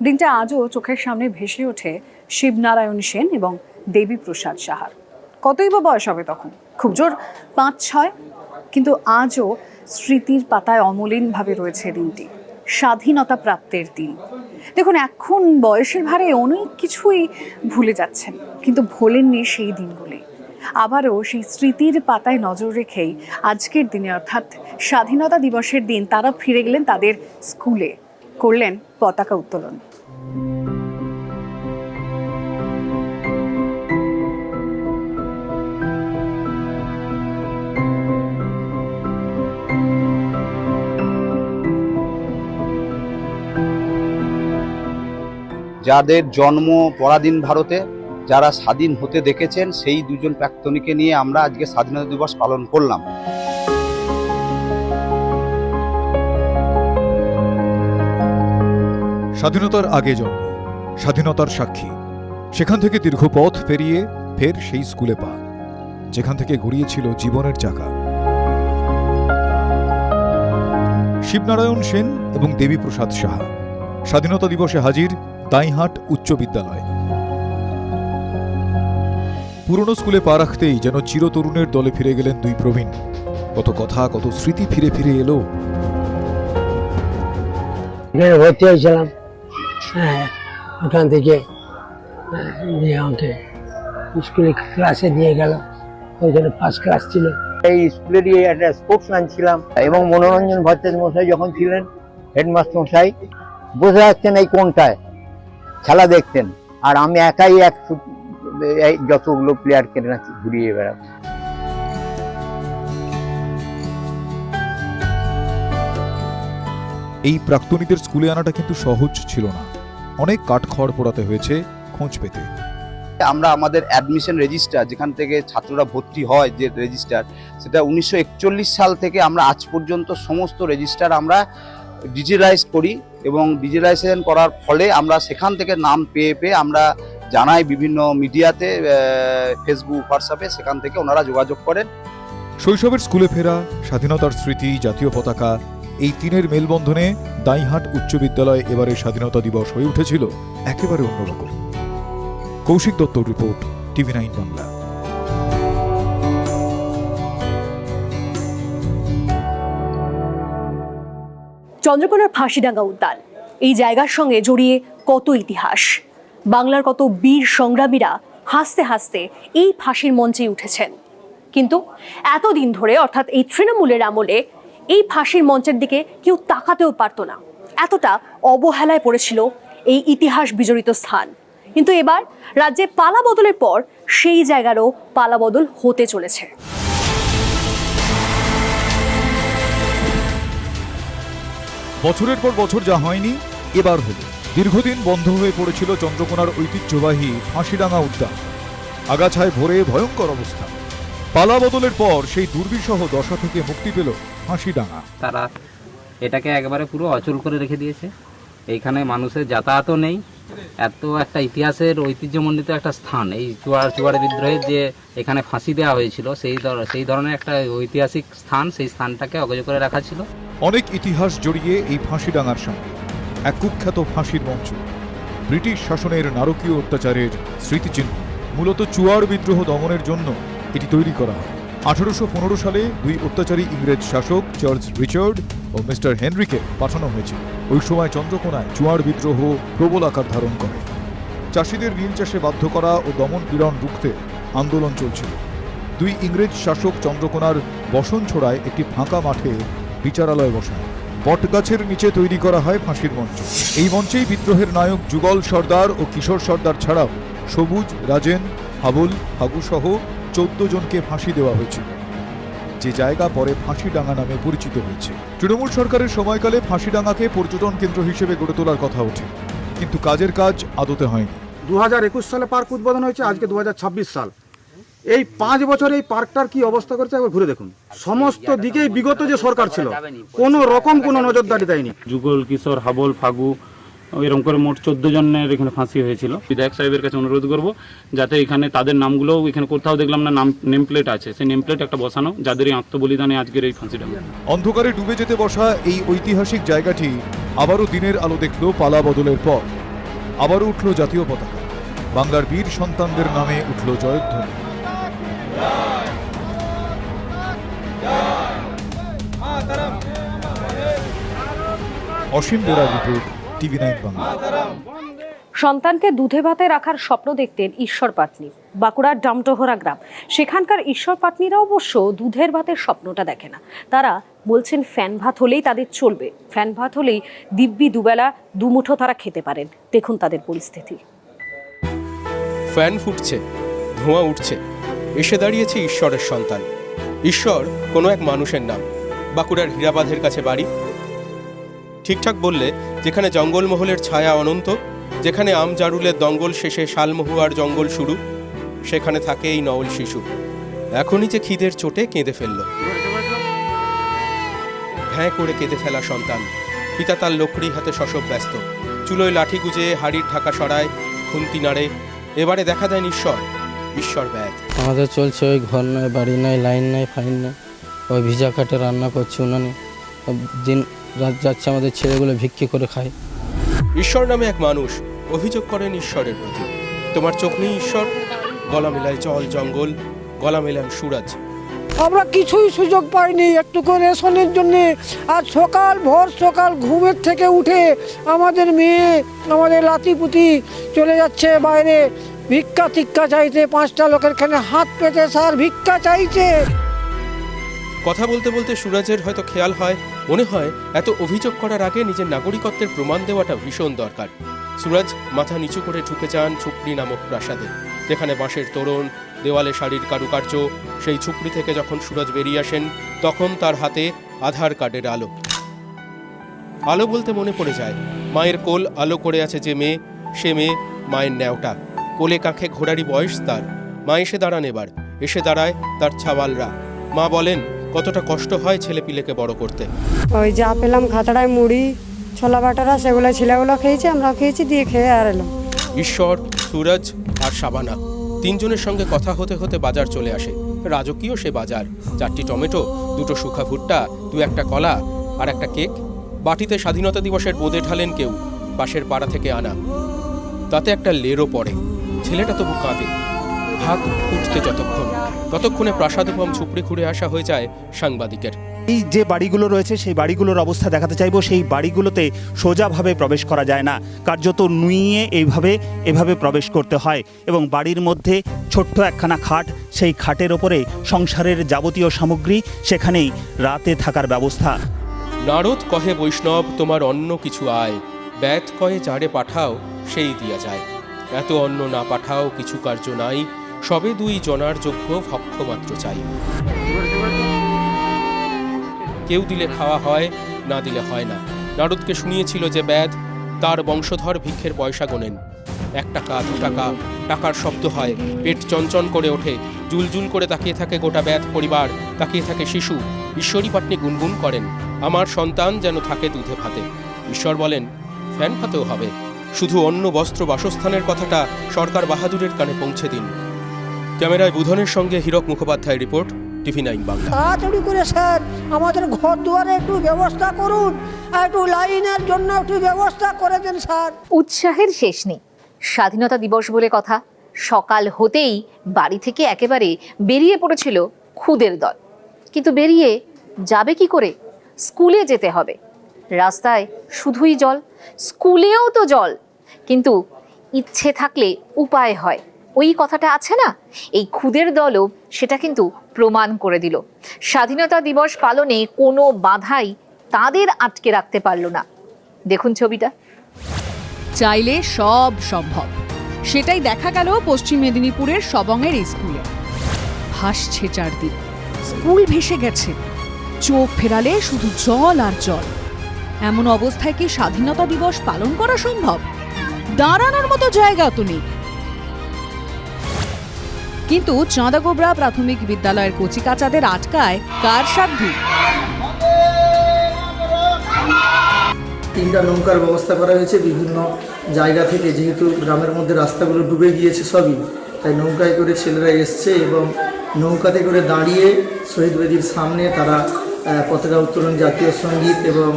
দিনটা আজও চোখের সামনে ভেসে ওঠে শিবনারায়ণ সেন এবং দেবীপ্রসাদ সাহার। কতই বা বয়স হবে তখন? খুব জোর 5-6। কিন্তু আজও স্মৃতির পাতায় অমলিনভাবে রয়েছে দিনটি, স্বাধীনতা প্রাপ্তের দিন। দেখুন, এখন বয়সের ভারে অনেক কিছুই ভুলে যাচ্ছেন, কিন্তু ভোলেননি সেই দিনগুলি। আবারও সেই স্মৃতির পাতায় নজর রেখেই আজকের দিনে, অর্থাৎ স্বাধীনতা দিবসের দিন, তারা ফিরে গেলেন তাদের স্কুলে, করলেন পতাকা উত্তোলন। যাদের জন্ম পরাধীন ভারতে, যারা স্বাধীন হতে দেখেছেন, সেই দুজন প্রাক্তনীকে নিয়ে আমরা আজকে স্বাধীনতা দিবস পালন করলাম। স্বাধীনতার আগে জন্ম, স্বাধীনতার সাক্ষী, সেখান থেকে দীর্ঘ পথ পেরিয়ে ফের সেই স্কুলে পা, যেখান থেকে গড়িয়েছিল জীবনের চাকা। শিবনারায়ণ সেন এবং দেবীপ্রসাদ সাহা স্বাধীনতা দিবসে হাজির দাইহাট উচ্চ বিদ্যালয়। পুরনো স্কুলে পা রাখতেই যেন চিরতরুণের দলে ফিরে গেলেন দুই প্রবীণ। কত কথা, কত স্মৃতি ফিরে ফিরে এলো। ভর্তি হয়েছিলাম, ওখান থেকে আমাকে স্কুলে ক্লাসে নিয়ে গেল, ওইখানে ফার্স্ট ক্লাস ছিল। এই স্কুলেরই একটা স্পোর্টসম্যান ছিলাম এবং মনোরঞ্জন ভট্টাচার্য মশাই যখন ছিলেন হেডমাস্টার মশাই, বোঝা যাচ্ছে না এই কোনটায় খেলা দেখতেন, আর আমি একাই যতগুলো প্লেয়ার কেটে ঘুরিয়ে বেড়াবো। এই প্রাক্তনীদের স্কুলে আনাটা কিন্তু সহজ ছিল না, অনেক কাঠখড় পোড়াতে হয়েছে খোঁজ পেতে। আমরা আমাদের অ্যাডমিশন রেজিস্টার, যেখান থেকে ছাত্ররা ভর্তি হয়, যে রেজিস্টার, সেটা 1941 সাল থেকে আমরা আজ পর্যন্ত সমস্ত রেজিস্টার আমরা ডিজিটালাইজ করি, এবং ডিজিটালাইজেশন করার ফলে আমরা সেখান থেকে নাম পেয়ে আমরা জানায় বিভিন্ন মিডিয়াতে, ফেসবুক, হোয়াটসঅ্যাপে, সেখান থেকে ওনারা যোগাযোগ করেন। শৈশবের স্কুলে ফেরা, স্বাধীনতার স্মৃতি, জাতীয় পতাকা, এই তিনের মেলবন্ধনে দাইহাট উচ্চ বিদ্যালয় এবারে স্বাধীনতা দিবস হয়ে উঠেছিল একেবারে অন্যরকম। কৌশিক দত্তর রিপোর্ট, TV9 বাংলা। চন্দ্রকোনার ফাঁসিডাঙ্গা উদ্যান, এই জায়গার সঙ্গে জড়িয়ে কত ইতিহাস। বাংলার কত বীর সংগ্রামীরা হাসতে হাসতে এই ফাঁসির মঞ্চেই উঠেছেন। কিন্তু এতদিন ধরে, অর্থাৎ এই তৃণমূলের আমলে, এই ফাঁসির মঞ্চের দিকে কেউ তাকাতেও পারত না, এতটা অবহেলায় পড়েছিল এই ইতিহাস বিজড়িত স্থান। কিন্তু এবার রাজ্যে পালা বদলের পর সেই জায়গারও পালা বদল হতে চলেছে। বছরের পর বছর যা হয়নি এবার হলো। দীর্ঘদিন বন্ধ হয়ে পড়েছিল চন্দ্রকোনার ঐতিহ্যবাহী ফাঁসিডাঙ্গা উদ্যান। আগাছায় ভরে ভয়ঙ্কর অবস্থা। পালা বদলের পর সেই দুর্বিষহ দশা থেকে মুক্তি পেল ফাঁসিডাঙ্গা। তারা এটাকে একেবারে পুরো অচল করে রেখে দিয়েছে। এইখানে মানুষের যাতায়াতও নেই। এত একটা ইতিহাসের ঐতিহ্যমণ্ডিত একটা স্থান, এই চুয়াড় বিদ্রোহের যে এখানে ফাঁসি দেওয়া হয়েছিল, সেই ধরনের একটা ঐতিহাসিক স্থান, সেই স্থানটাকে অকেজো করে রাখা ছিল। অনেক ইতিহাস জড়িয়ে এই ফাঁসিডাঙ্গার সঙ্গে। এক কুখ্যাত ফাঁসির মঞ্চ, ব্রিটিশ শাসনের নারকীয় অত্যাচারের স্মৃতিচিহ্ন। মূলত চুয়াড় বিদ্রোহ দমনের জন্য এটি তৈরি করা হয়। 1815 সালে দুই অত্যাচারী ইংরেজ শাসক চার্লস রিচার্ড ও মিস্টার হেনরিকে পাঠানো হয়েছিল। ওই সময় চন্দ্রকোনায় চুয়াড় বিদ্রোহ প্রবল আকার ধারণ করে। চাষিদের নীল চাষে বাধ্য করা ও দমন পীড়ন রুখতে আন্দোলন চলছিল। দুই ইংরেজ শাসক চন্দ্রকোনার বসনছোড়ায় একটি ফাঁকা মাঠে বিচারালয় বসায়। বটগাছের নিচে তৈরি করা হয় ফাঁসির মঞ্চ। এই মঞ্চেই বিদ্রোহের নায়ক যুগল সর্দার ও কিশোর সর্দার ছাড়াও সবুজ, রাজেন, হাবুল, হাগু সহ 14 জনকে ফাঁসি দেওয়া হয়েছিল, যে জায়গা পরে ফাঁসিডাঙ্গা নামে পরিচিত হয়েছে। তৃণমূল সরকারের সময়কালে ফাঁসিডাঙ্গাকে পর্যটন কেন্দ্র হিসেবে গড়ে তোলার কথা ওঠে, কিন্তু কাজের কাজ আদতে হয়নি। 2021 সালে পার্ক উদ্বোধন হয়েছে, আজকে 2026 সাল। এই 5 বছরে এই পার্কটার কি অবস্থা করেছে একবার ঘুরে দেখুন। সমস্ত দিকেই বিগত যে সরকার ছিল কোনো রকম কোনো নজরদারি দেয়নি। যুগল, কিশোর, হাবল, ফাগু, এরকম করে মোট 14 জনের এখানে ফাঁসি হয়েছিল। বিধায়ক সাহেবের কাছে অনুরোধ করব যাতে এখানে তাদের নামগুলোও এখানে কোথাও দেখলাম না নেম প্লেট আছে, সেই নেম প্লেট একটা বসানো, যাদের এই আত্মবলিদানে আজকের এই ফাঁসিটা। অন্ধকারে ডুবে যেতে বসা এই ঐতিহাসিক জায়গাটি আবারও দিনের আলো দেখল পালা বদলের পর। আবারও উঠল জাতীয় পতাকা, বাংলার বীর সন্তানদের নামে উঠল জয়ধ্বনি। অসীম বেরার রিপোর্ট, TV9 বাংলা। সন্তানকে দুধে ভাতে রাখার স্বপ্ন দেখতেন ঈশ্বর পাটনি, বাঁকুড়ার ডামটোহরা গ্রাম। সেখানকার ঈশ্বর পাটনিরা অবশ্য দুধের ভাতের স্বপ্নটা দেখে না। তারা বলছেন ফ্যান ভাত হলেই তাদের চলবে, ফ্যান ভাত হলেই দিব্যি দুবেলা দুমুঠো তারা খেতে পারেন। দেখুন তাদের পরিস্থিতি। ফ্যান ফুটছে, ধোঁয়া উঠছে, এসে দাঁড়িয়েছে ঈশ্বরের সন্তান। ঈশ্বর কোনো এক মানুষের নাম। বাঁকুড়ার হীরাবাঁধের কাছে বাড়ি। ঠিকঠাক বললে যেখানে জঙ্গলমহলের ছায়া অনন্ত, যেখানে আম জারুলের দঙ্গল শেষে শালমহুয়ার জঙ্গল শুরু, সেখানে থাকে এই নওল শিশু। এখনই যে খিদের চোটে কেঁদে ফেলল। ভ্যাঁ করে কেঁদে ফেলা সন্তান। পিতা তার লকড়ি হাতে শশব ব্যস্ত, চুলোয় লাঠি গুজে হাড়ির ঢাকা সরায়, খুন্তি নাড়ে। এবারে দেখা দেন ঈশ্বর ব্যাধ। আমাদের চলছে ওই ঘর নয়, বাড়ি নয়, লাইন নয়, ফাইন নয়, ওই ভিজা কাটে রান্না করছে উনানে। দিন রাত যাচ্ছে, আমাদের ছেলেগুলো ভিক্ষি করে খায়। ঈশ্বর নামে এক মানুষ অভিযোগ করেন ঈশ্বরের প্রতি। তোমার চোখ নেই ঈশ্বর? গলা মেলায় জল জঙ্গল, গলা মেলান সুরাজ। আমরা কিছুই সুযোগ পাইনি একটুকু রেশনের জন্যে। আজ ভোর সকাল ঘুমের থেকে উঠে আমাদের মেয়ে, আমাদের লাতিপুতি চলে যাচ্ছে বাইরে ভিক্ষা টিক্কা চাইতে। 5টা লোকের খানে হাত পেতে স্যার ভিক্ষা চাইছে। কথা বলতে বলতে সুরাজের হয়তো খেয়াল হয়, মনে হয় এত অভিযোগ করার আগে নিজের নাগরিকত্বের প্রমাণ দেওয়াটা ভীষণ দরকার। সুরাজ মাথা নিচু করে ঢুকে যান ছুপড়ি নামক প্রাসাদে, যেখানে বাঁশের তোরণ, দেওয়ালে শাড়ির কারুকার্য। সেই ছুপড়ি থেকে যখন সুরাজ বেরিয়ে আসেন, তখন তার হাতে আধার কার্ডের আলো। আলো বলতে মনে পড়ে যায় মায়ের কোল আলো করে আছে যে মেয়ে, সে মেয়ে মায়ের ন্যাওটা। কোলে কাঁখে ঘোড়ারই বয়স তার। মা এসে দাঁড়ান, এবার এসে দাঁড়ায় তার ছাওয়ালরা। মা বলেন কতটা কষ্ট হয় ছেলেপিলেকে বড় করতে। ওই যা পেলাম খাতাড়ায় মুড়ি, ছোলা বাটারা, সেগুলো ছেলেগুলো খেয়েছে, আমরা খেয়েছি, দিয়ে খেয়ে আর এলাম। ঈশ্বর, সুরজ আর শাবানা। তিনজনের সঙ্গে কথা হতে হতে বাজার চলে আসে। রাজকীয় সে বাজার। 4টি টমেটো, 2টো শুকা ভুট্টা, 2-1টা কলা আর একটা কেক। বাটিতে স্বাধীনতা দিবসের বোঁদে ঢালেন কেউ, পাশের পাড়া থেকে আনা। তাতে একটা লেরও পড়ে। ছেলেটা তবু কাঁদে। ভাত ফুটতে ততক্ষণে প্রাসাদোপম ঝুপড়ি ঘুরে আসা হয়ে যায় সাংবাদিকের। এই যে বাড়িগুলো রয়েছে সেই বাড়িগুলোর অবস্থা দেখাতে চাইবো। সেই বাড়িগুলোতে সোজাভাবে প্রবেশ করা যায় না, কার্যত নুইয়ে এভাবে প্রবেশ করতে হয়। এবং বাড়ির মধ্যে ছোট্ট একখানা খাট, সেই খাটের ওপরে সংসারের যাবতীয় সামগ্রী, সেখানেই রাতে থাকার ব্যবস্থা। নারদ কহে বৈষ্ণব তোমার অন্য কিছু আয়, ব্যাত কয়ে যারে পাঠাও সেই দিয়া যায়। এত অন্ন না পাঠাও কিছু কার্য নাই, সবে 2 জনার যোগ্য ভক্ষ মাত্র চাই। কেউ দিলে খাওয়া হয়, না দিলে হয় না। নারদকে শুনিয়েছিল যে ব্যাধ, তার বংশধর ভিক্ষের পয়সা গোনেন। 1 টাকা 2 টাকা, টাকার শব্দ হয়, পেট চঞ্চন করে ওঠে। জুলজুল করে তাকিয়ে থাকে গোটা ব্যাধ পরিবার, তাকিয়ে থাকে শিশু। ঈশ্বরী পাটনি গুনগুন করেন, আমার সন্তান যেন থাকে দুধে ভাতে। ঈশ্বর বলেন, ফ্যান হাতেও হবে, শুধু অন্ন বস্ত্র বাসস্থানের কথাটা সরকার বাহাদুরের কানে পৌঁছে দিন। ক্যামেরায় বুধনের সঙ্গে হীরক মুখোপাধ্যায় রিপোর্ট, TV9 বাংলা। তাড়াতাড়ি করে স্যার আমাদের ঘর দুয়ারে একটু ব্যবস্থা করুন, আর একটু লাইনের জন্য একটু ব্যবস্থা করে দেন স্যার। উৎসাহের শেষ নেই। স্বাধীনতা দিবস বলে কথা, সকাল হতেই বাড়ি থেকে একেবারে বেরিয়ে পড়েছিল খুদের দল। কিন্তু বেরিয়ে যাবে কি করে? স্কুলে যেতে হবে। রাস্তায় শুধুই জল, স্কুলেও তো জল। কিন্তু ইচ্ছে থাকলে উপায় হয়, ওই কথাটা আছে না? এই খুদের দলও সেটা কিন্তু প্রমাণ করে দিল। স্বাধীনতা দিবস পালনে কোনো বাধাই তাদের আটকে রাখতে পারল না। দেখুন ছবিটা। চাইলে সব সম্ভব, সেটাই দেখা গেল পশ্চিম মেদিনীপুরের সবংয়ের স্কুলে। ভাসছে চারদিক, স্কুল ভেসে গেছে, চোখ ফেরালে শুধু জল আর জল। এমন অবস্থায় কি স্বাধীনতা দিবস পালন করা সম্ভব? দাঁড়ানোর মতো জায়গা তো নেই। কিন্তু চাঁদাগোবরা প্রাথমিক বিদ্যালয়ের কচিকাচাদের আটকায় কার সাধ্যি? 3টা নৌকার ব্যবস্থা করা হয়েছে বিভিন্ন জায়গা থেকে, যেহেতু গ্রামের মধ্যে রাস্তাগুলো ডুবে গিয়েছে সবই, তাই নৌকায় করে ছেলেরা এসছে এবং নৌকাতে করে দাঁড়িয়ে শহীদ বেদির সামনে তারা পতাকা উত্তোলন, জাতীয় সঙ্গীত এবং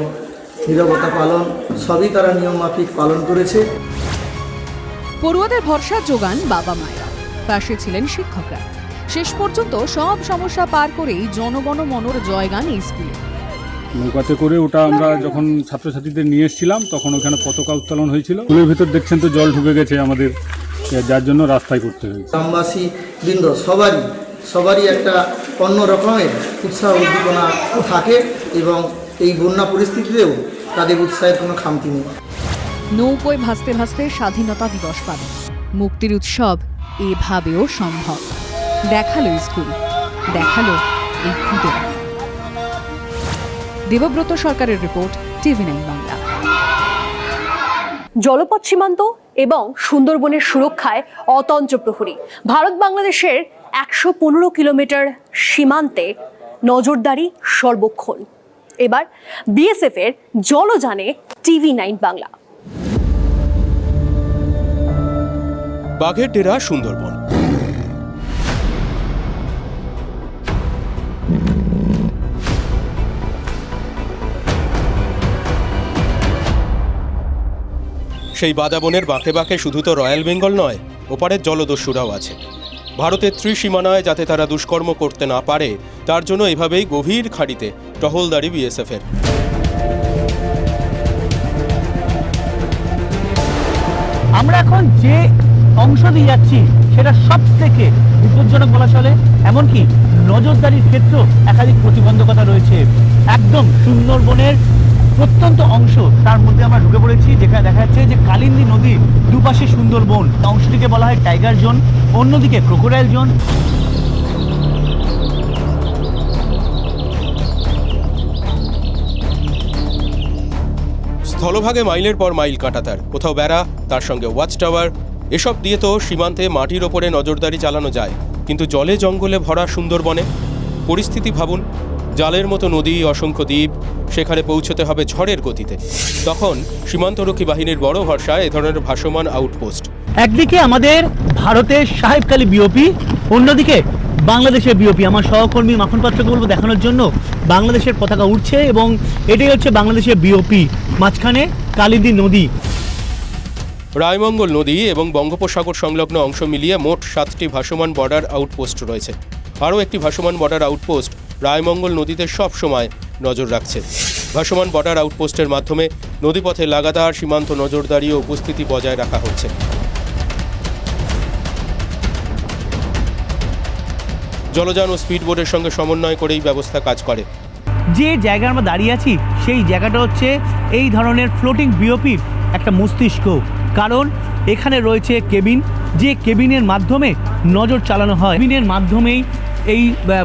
নীরবতা পালন সবই তারা নিয়মমাফিক পালন করেছে। পড়ুয়াদের ভরসা যোগান বাবা মায়েরা, পাশে ছিলেন শিক্ষকরা। শেষ পর্যন্ত সব সমস্যা পার করেই জনগণ মনোর জয়গান এই স্কুলে। নৌকাতে করে ওটা আমরা যখন ছাত্রছাত্রীদের নিয়ে এসেছিলাম তখন ওখানে পতাকা উত্তোলন হয়েছিল। স্কুলের ভিতর দেখছেন তো জল ঢুকে গেছে আমাদের, যার জন্য রাস্তায় করতে হয়েছে। গ্রামবাসী বৃন্দ সবারই একটা অন্য রকমের উৎসাহ উদ্দীপনা থাকে এবং এই বন্যা পরিস্থিতিতেও তাদের উৎসাহের কোনো খামতি নেই। নৌকোয় ভাসতে ভাসতে স্বাধীনতা দিবস পালন, মুক্তির উৎসব এভাবেও সম্ভব। দেখালো স্কুল, দেখালো এই খুদে। দেবব্রত সরকারের রিপোর্ট, TV9 বাংলা। জলপথ সীমান্ত এবং সুন্দরবনের সুরক্ষায় অতন্ত্র প্রহরী। ভারত বাংলাদেশের 115 কিলোমিটার সীমান্তে নজরদারি সর্বক্ষণ। এবার BSF এর জলযানে TV9 বাংলা। বাঘের ডেরা সুন্দরবন। সেই বাদাবনের বাঁকে বাঁকে শুধু তো রয়্যাল বেঙ্গল নয়, ওপারের জলদস্যুরাও আছে। ভারতের ত্রিসীমানায় যাতে তারা দুষ্কর্ম করতে না পারে, তার জন্য এভাবেই গভীর খাড়িতে টহলদারি BSF-এর। আমরা এখন যে অংশ দিয়ে যাচ্ছি সেটা সব থেকে বিপজ্জনক বলা চলে, এমনকি নজরদারির ক্ষেত্রেও একাধিক প্রতিবন্ধকতা রয়েছে। একদম সুন্দরবনের প্রত্যন্ত অংশ, তার মধ্যে আমরা ঢুকে পড়েছি, যেখানে দেখা যাচ্ছে যে কালিন্দী নদীর দুপাশে সুন্দরবন। অংশটিকে বলা হয় টাইগার জোন, অন্যদিকে ক্রোকোডাইল জোন। স্থলভাগে মাইলের পর মাইল কাঁটাতার, কোথাও বেড়া, তার সঙ্গে ওয়াচ টাওয়ার, এসব দিয়ে তো সীমান্তে মাটির ওপরে নজরদারি চালানো যায়। কিন্তু জলে জঙ্গলে ভরা সুন্দরবনে পরিস্থিতি ভাবুন। জালের মতো নদী, অসংখ্য দ্বীপ, সেখানে পৌঁছতে হবে ঝড়ের গতিতে। তখন সীমান্তরক্ষী বাহিনীর বড় ভরসা এ ধরনের ভাসমান আউটপোস্ট। একদিকে আমাদের ভারতের সাহেবকালী বিওপি, অন্যদিকে বাংলাদেশের বিওপি। আমার সহকর্মী মাখন পাত্রকে বলবো দেখানোর জন্য বাংলাদেশের পতাকা উঠছে এবং এটাই হচ্ছে বাংলাদেশের বিওপি। মাঝখানে কালিন্দী নদী, রায়মঙ্গল নদী এবং বঙ্গোপসাগর সংলগ্ন অংশ মিলিয়ে মোট 7টি ভাসমান বর্ডার আউটপোস্ট রয়েছে। আরও একটি ভাসমান বর্ডার আউটপোস্ট রায়মঙ্গল নদীতে সব সময় নজর রাখছে। ভাসমান বর্ডার আউটপোস্টের মাধ্যমে নদীপথে লাগাতার সীমান্ত নজরদারি ও উপস্থিতি বজায় রাখা হচ্ছে। জলযান ও স্পিডবোটের সঙ্গে সমন্বয় করেই ব্যবস্থা কাজ করে। যে জায়গায় আমরা দাঁড়িয়ে আছি সেই জায়গাটা হচ্ছে এই ধরনের ফ্লোটিং বিওপির একটা মস্তিষ্ক, কারণ এখানে রয়েছে কেবিন, যে কেবিনের মাধ্যমে নজর চালানো হয়। কেবিনের মাধ্যমেই এই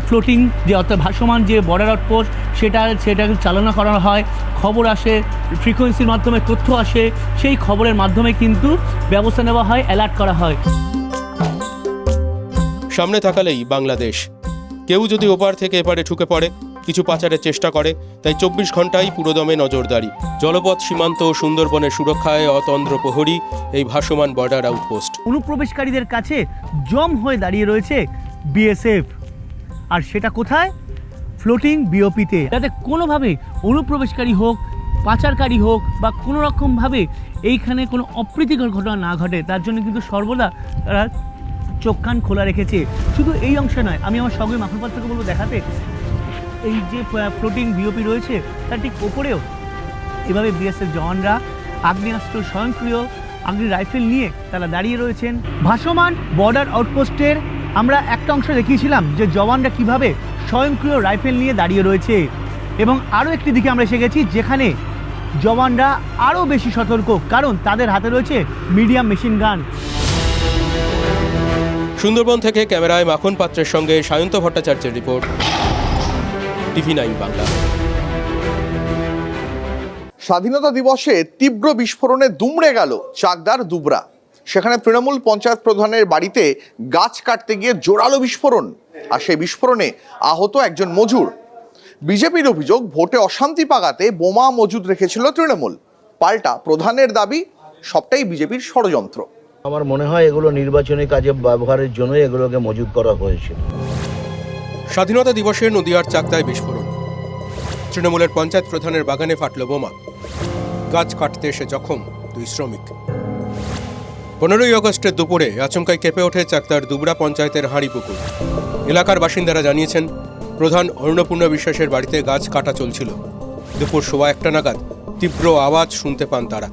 ফ্লোটিং যে অর্থাৎ ভাসমান যে বর্ডার আউটপোস্ট সেটা চালনা করা হয়। খবর আসে, ফ্রিকোয়েন্সির মাধ্যমে তথ্য আসে, সেই খবরের মাধ্যমে কিন্তু ব্যবস্থা নেওয়া হয়, অ্যালার্ট করা হয়। সামনে তাকালেই বাংলাদেশ। কেউ যদি ওপার থেকে এপারে ঢুকে পড়ে, কিছু পাচারের চেষ্টা করে, তাই 24 ঘন্টাই পুরোদমে নজরদারি। জলপথ, সীমান্ত ও সুন্দরবনের সুরক্ষায় অতন্দ্র প্রহরী এই ভাসমান বর্ডার আউটপোস্ট। অনুপ্রবেশকারীদের কাছে জম হয়ে দাঁড়িয়ে রয়েছে বিএসএফ, আর সেটা কোথায়? ফ্লোটিং বিওপিতে, যাতে কোনোভাবে অনুপ্রবেশকারী হোক, পাচারকারী হোক বা কোনো রকমভাবে এইখানে কোনো অপ্রীতিকর ঘটনা না ঘটে, তার জন্য কিন্তু সর্বদা তারা চোখ কান খোলা রেখেছে। শুধু এই অংশে নয়, আমি আমার সঙ্গে মাখন পাত্রকে বলবো দেখাতে, এই যে ফ্লোটিং বিওপি রয়েছে তার ঠিক ওপরেও এভাবে বিএসএফ জওয়ানরা আগ্নেয়াস্ত্র, স্বয়ংক্রিয় আগ্নেয় রাইফেল নিয়ে তারা দাঁড়িয়ে রয়েছেন। ভাসমান বর্ডার আউটপোস্টের আমরা একটা অংশ দেখিয়েছিলাম যে জওয়ানরা কিভাবে স্বয়ংক্রিয় রাইফেল নিয়ে দাঁড়িয়ে রয়েছে, এবং আরও একটি দিকে আমরা এসে গেছি যেখানে জওয়ানরা আরও বেশি সতর্ক, কারণ তাদের হাতে রয়েছে মিডিয়াম মেশিন গান। সুন্দরবন থেকে ক্যামেরায় মাখন পাত্রের সঙ্গে সায়ন্ত ভট্টাচার্যের রিপোর্ট, TV9 বাংলা। স্বাধীনতা দিবসে তীব্র বিস্ফোরণে দুমড়ে গেল চাকদার দুবরা। সেখানে তৃণমূল পঞ্চায়েত প্রধানের বাড়িতে গাছ কাটতে গিয়ে জোরালো বিস্ফোরণ, আর সেই বিস্ফোরণে আহত একজন মজুর। বিজেপির অভিযোগ, ভোটে অশান্তি পাকাতে বোমা মজুদ রেখেছিল তৃণমূল। পাল্টা প্রধানের দাবি, সবটাই বিজেপির ষড়যন্ত্র। আমার মনে হয় এগুলো নির্বাচনী কাজে ব্যবহারের জন্যই এগুলোকে মজুদ করা হয়েছিল। স্বাধীনতা দিবসে নদিয়ার চাকদায় বিস্ফোরণ, তৃণমূলের পঞ্চায়েত প্রধানের বাগানে ফাটল বোমা, গাছ কাটতে এসে জখম 2 শ্রমিক। 15ই আগস্টের দুপুরে আচমকায় কেঁপে ওঠে চাকদার দুবরা পঞ্চায়েতের হাঁড়িপুকুর। এলাকার বাসিন্দারা জানিয়েছেন, প্রধান অন্নপূর্ণা বিশ্বাসের বাড়িতে গাছ কাটা চলছিল। দুপুর 1:15 নাগাদ তীব্র আওয়াজ শুনতে পান তারা।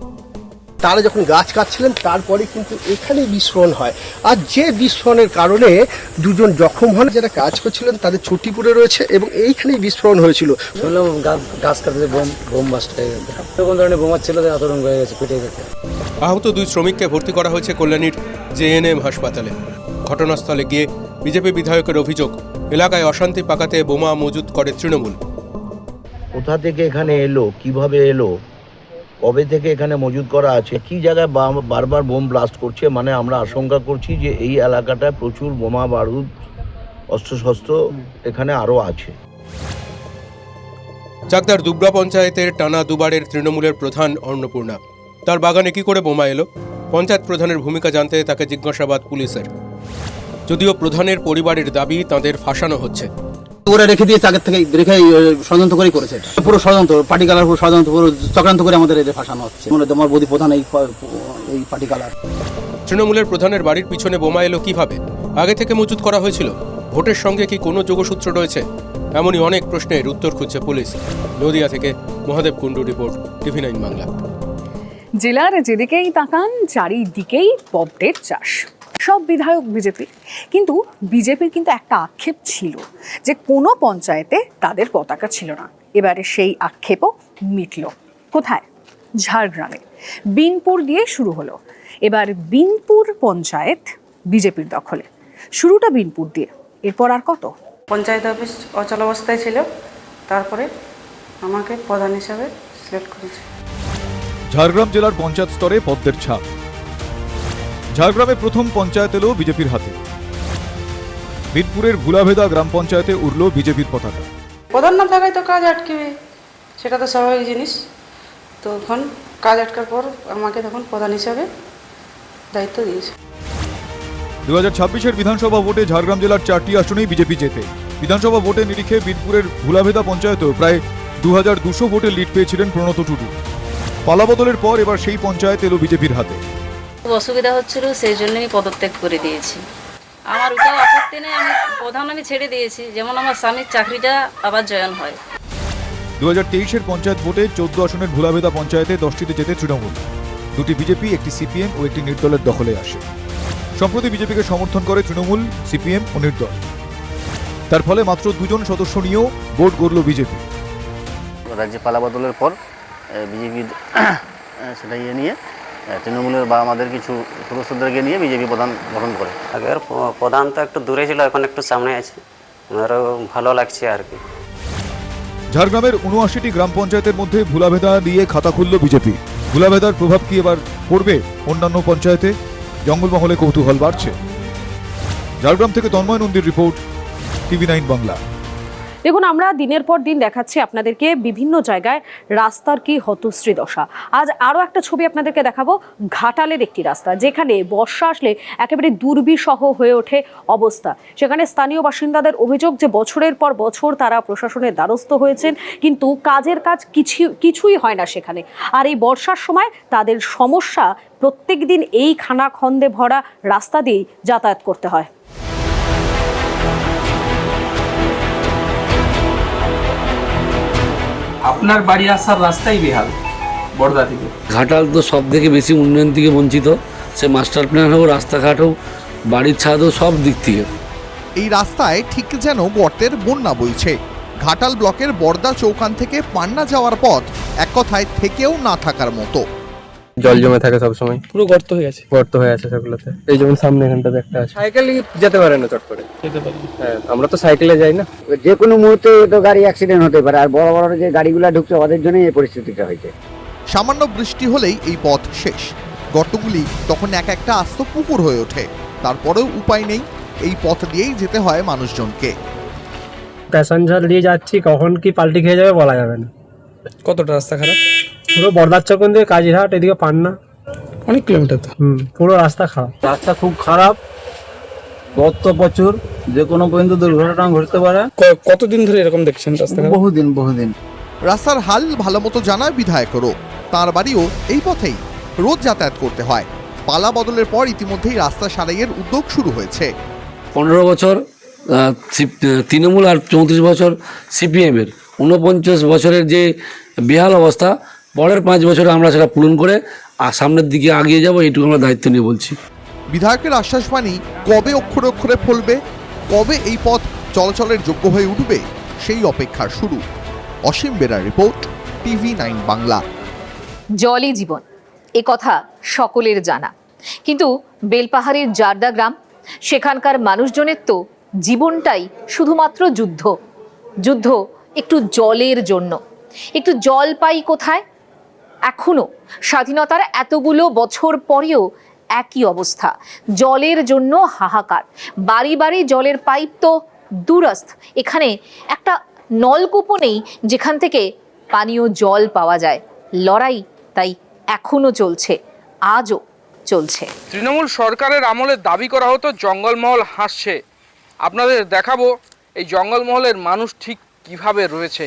তারা যখন গাছ কাটছিলেন তারপরে কিন্তু এখানেই বিস্ফোরণ হয়, আর যে বিস্ফোরণের কারণে 2 জন জখম হন। যারা কাজ করছিলেন তাদের ছুটি পড়ে রয়েছে এবং এইখানেই বিস্ফোরণ হয়েছিল। গাছ কাটতে বোম বাস্ট হয়ে গেছে, কোন ধরনের বোমা ছিল আতঙ্ক হয়ে গেছে, ফেটে গেছে। আহত 2 শ্রমিককে ভর্তি করা হয়েছে কল্যাণীর JNM হাসপাতালে। ঘটনাস্থলে গিয়ে বিজেপি বিধায়কের অভিযোগ, এলাকায় অশান্তি পাকাতে বোমা মজুদ করে তৃণমূল। কোথা থেকে এখানে এলো, কিভাবে এলো, কবে থেকে এখানে মজুদ করা আছে, কি জায়গায় বারবার বোম ব্লাস্ট করছে, মানে আমরা আশঙ্কা করছি যে এই এলাকাটায় প্রচুর বোমা বারুদ অস্ত্রশস্ত্র এখানে আরও আছে। চাকদার দুবরা পঞ্চায়েতের টানা দুবারের তৃণমূলের প্রধান অন্নপূর্ণা, তার বাগানে কি করে বোমা এলো? পঞ্চায়েত প্রধানের ভূমিকা জানতে তাকে জিজ্ঞাসাবাদ পুলিশের। যদিও প্রধানের পরিবারের দাবি তাদের ফাঁসানো হচ্ছে। ওরা রেখে দিয়েছে, আগের থেকে রেখে ষড়যন্ত্র করেই করেছে, পুরো ষড়যন্ত্র, পার্টি কালার পুরো ষড়যন্ত্র, পুরো চক্রান্ত করে আমাদের এদের ফাঁসানো হচ্ছে। তোমার বৌদি প্রধান এই পার্টি কালার। তৃণমূলের প্রধানের বাড়ির পিছনে বোমা এলো কিভাবে? আগে থেকে মজুত করা হয়েছিল? ভোটের সঙ্গে কি কোনো যোগসূত্র রয়েছে? এমনই অনেক প্রশ্নের উত্তর খুঁজছে পুলিশ। নদিয়া থেকে মহাদেব কুণ্ডু রিপোর্ট, TV9 বাংলা। জেলার যেদিকেই তাকান চারিদিকেই পদ্মের চাষ, সব বিধায়ক বিজেপির। কিন্তু বিজেপির কিন্তু একটা আক্ষেপ ছিল যে কোনো পঞ্চায়েতে তাদের পতাকা ছিল না। এবারে সেই আক্ষেপও মিটল। কোথায়? ঝাড়গ্রামে বিনপুর দিয়ে শুরু হলো। এবার বিনপুর পঞ্চায়েত বিজেপির দখলে। শুরুটা বিনপুর দিয়ে, এরপর আর কত? পঞ্চায়েত অফিস অচল অবস্থায় ছিল, তারপরে আমাকে প্রধান হিসাবে সিলেক্ট করেছে। ঝাড়গ্রাম জেলার পঞ্চায়েত স্তরে পদ্মের ছাপ। ঝাড়গ্রামে প্রথম পঞ্চায়েত এলো বিজেপির হাতে। বিনপুরের ভুলাভেদা গ্রাম পঞ্চায়েতে উড়ল বিজেপির পতাকা। প্রধান না থাকায় তো কাজ আটকেবে, সেটা তো স্বাভাবিক জিনিস। তো তখন কাজ আটকার পর আমাকে তখন প্রধান হিসাবে দায়িত্ব দিয়েছে। 2026-এর বিধানসভা ভোটে ঝাড়গ্রাম জেলার 4টি আসনেই বিজেপি জেতে। বিধানসভা ভোটের নিরিখে বীরপুরের ভুলাভেদা পঞ্চায়েতেও প্রায় 2200 ভোটের লিড পেয়েছিলেন প্রণত টুডু। পালাবদলের পর এবার সেই পঞ্চায়েত এলো বিজেপির হাতে। খুব অসুবিধা হচ্ছিল, সেই জন্য আমি পদত্যাগ করে দিয়েছি। আমার ওটাও আপত্তি নেই, আমি প্রধান আমি ছেড়ে দিয়েছি, যেমন আমার স্বামীর চাকরিটা আবার জয়েন হয়। 2023-এর পঞ্চায়েত ভোটে 14 আসনের ভুলাভেদা পঞ্চায়েতে 10টিতে জেতে তৃণমূল। 2টি বিজেপি, একটি সিপিএম ও একটি নির্দলের দখলে আসে। সম্প্রতি বিজেপিকে সমর্থন করে তৃণমূল, সিপিএম ও নির্দল। তার ফলে মাত্র 2 জন সদস্য নিয়েও ভোট গড়ল বিজেপি। রাজ্যে পালাবদলের পর বিজেপি সেটা নিয়ে তৃণমূলের বা আমাদের কিছু সদস্যদেরকে নিয়ে বিজেপি প্রধান গঠন করে। আগের প্রধান তো একটু দূরে ছিল, এখন একটু সামনে আছে, আমারও ভালো লাগছে আর কি। ঝাড়গ্রামের 79টি গ্রাম পঞ্চায়েতের মধ্যে ভুলাভেদা দিয়ে খাতা খুলল বিজেপি। ভুলাভেদার প্রভাব কি এবার পড়বে অন্যান্য পঞ্চায়েতে? জঙ্গলমহলে কৌতূহল বাড়ছে। ঝাড়গ্রাম থেকে তন্ময় নন্দীর রিপোর্ট, TV9 বাংলা। দেখুন, আমরা দিনের পর দিন দেখাচ্ছি আপনাদেরকে বিভিন্ন জায়গায় রাস্তার কি হতশ্রী দশা। আজ আরও একটা ছবি আপনাদেরকে দেখাবো, ঘাটালের একটি রাস্তা যেখানে বর্ষা আসলে একেবারে দুর্বিষহ হয়ে ওঠে অবস্থা। সেখানে স্থানীয় বাসিন্দাদের অভিযোগ যে বছরের পর বছর তারা প্রশাসনের দ্বারস্থ হয়েছেন, কিন্তু কাজের কাজ কিছুই হয় না সেখানে। আর এই বর্ষার সময় তাদের সমস্যা, প্রত্যেক দিন এই খানাখন্দে ভরা রাস্তা দিয়েই যাতায়াত করতে হয়। আপনার বাড়ি আসার রাস্তাই বেহাল বড়দা থেকে। ঘাটাল তো সব থেকে বেশি উন্নয়ন থেকে বঞ্চিত, সে মাস্টার প্ল্যান হোক, রাস্তাঘাট হোক, বাড়ির ছাদ হোক, সব দিক থেকে। এই রাস্তায় ঠিক যেন গর্তের বন্যা বইছে। ঘাটাল ব্লকের বড়দা চৌকান থেকে পান্না যাওয়ার পথ এক কথায় থেকেও না থাকার মতো। জল জমে থাকে সব সময়, পুরো গর্ত হয়ে আছে সেগুলোতে। এই যেমন সামনে এখানটাতে একটা আছে, সাইকেল যেতে পারে না চট করে। হ্যাঁ, আমরা তো সাইকেলে যাই না। যে কোনো মুহূর্তে তো গাড়ি অ্যাক্সিডেন্ট হতে পারে, আর বড় বড় যে গাড়িগুলো ঢুকছে ওদের জন্যই এই পরিস্থিতিটা হয়েছে। সামান্য বৃষ্টি হলেই এই পথ শেষ। গর্তগুলি তখন এক একটা আস্ত পুকুর হয়ে ওঠে। তারপরেও উপায় নেই, এই পথ দিয়েই যেতে হয় মানুষজনকে। প্যাসেঞ্জার নিয়ে যাচ্ছি, কখন কি পাল্টি খেয়ে যাবে বলা যাবে না। কতটা রাস্তা খারাপ, পুরো বর্দার চকন থেকে কাজিরহাট, এদিকে পান্না, অনেক কিলোমিটার তো। পুরো রাস্তা খারাপ, রাস্তা খুব খারাপ, গর্ত প্রচুর, যে কোনো পর্যন্ত দুর্ঘটনা ঘটতে পারে। কতদিন ধরে এরকম দেখছেন রাস্তা? বহুদিন। রাস্তার হাল ভালো মতো জানায় বিধায়কেরও। তার বাড়িও এই পথেই, রোজ যাতায়াত করতে হয়। পালা বদলের পর ইতিমধ্যেই রাস্তা সারাইয়ের উদ্যোগ শুরু হয়েছে। 15 বছর তৃণমূল আর 34 বছর সিপিএমের, 49 বছরের যে বেহাল অবস্থা, পরের 5 বছরে আমরা সেটা পূরণ করে আর সামনের দিকে এগিয়ে যাবো, এইটুকু আমরা দায়িত্ব নিয়ে বলছি। বিধায়কের আশ্বাসবাণী কবে অক্ষরে অক্ষরে ফলবে, কবে এই পথ চলাচলের যোগ্য হয়ে উঠবে, সেই অপেক্ষার শুরু। অসীম বেরার রিপোর্ট, TV9 বাংলা। জলই জীবন, এ কথা সকলের জানা, কিন্তু বেলপাহাড়ির জারদা গ্রাম, সেখানকার মানুষজনের তো জীবনটাই শুধুমাত্র যুদ্ধ একটু জলের জন্য। একটু জল পাই কোথায়? এখনো স্বাধীনতার এতগুলো বছর পরেও একই অবস্থা, জলের জন্য হাহাকার। বাড়ি বাড়ি জলের পাইপ তো দূরস্থ, এখানে একটা নলকূপও নেই যেখান থেকে পানীয় জল পাওয়া যায়। লড়াই তাই এখনো চলছে, আজও চলছে। তৃণমূল সরকারের আমলে দাবি করা হতো জঙ্গলমহল হাসছে। আপনাদের দেখাবো এই জঙ্গলমহলের মানুষ ঠিক কিভাবে রয়েছে।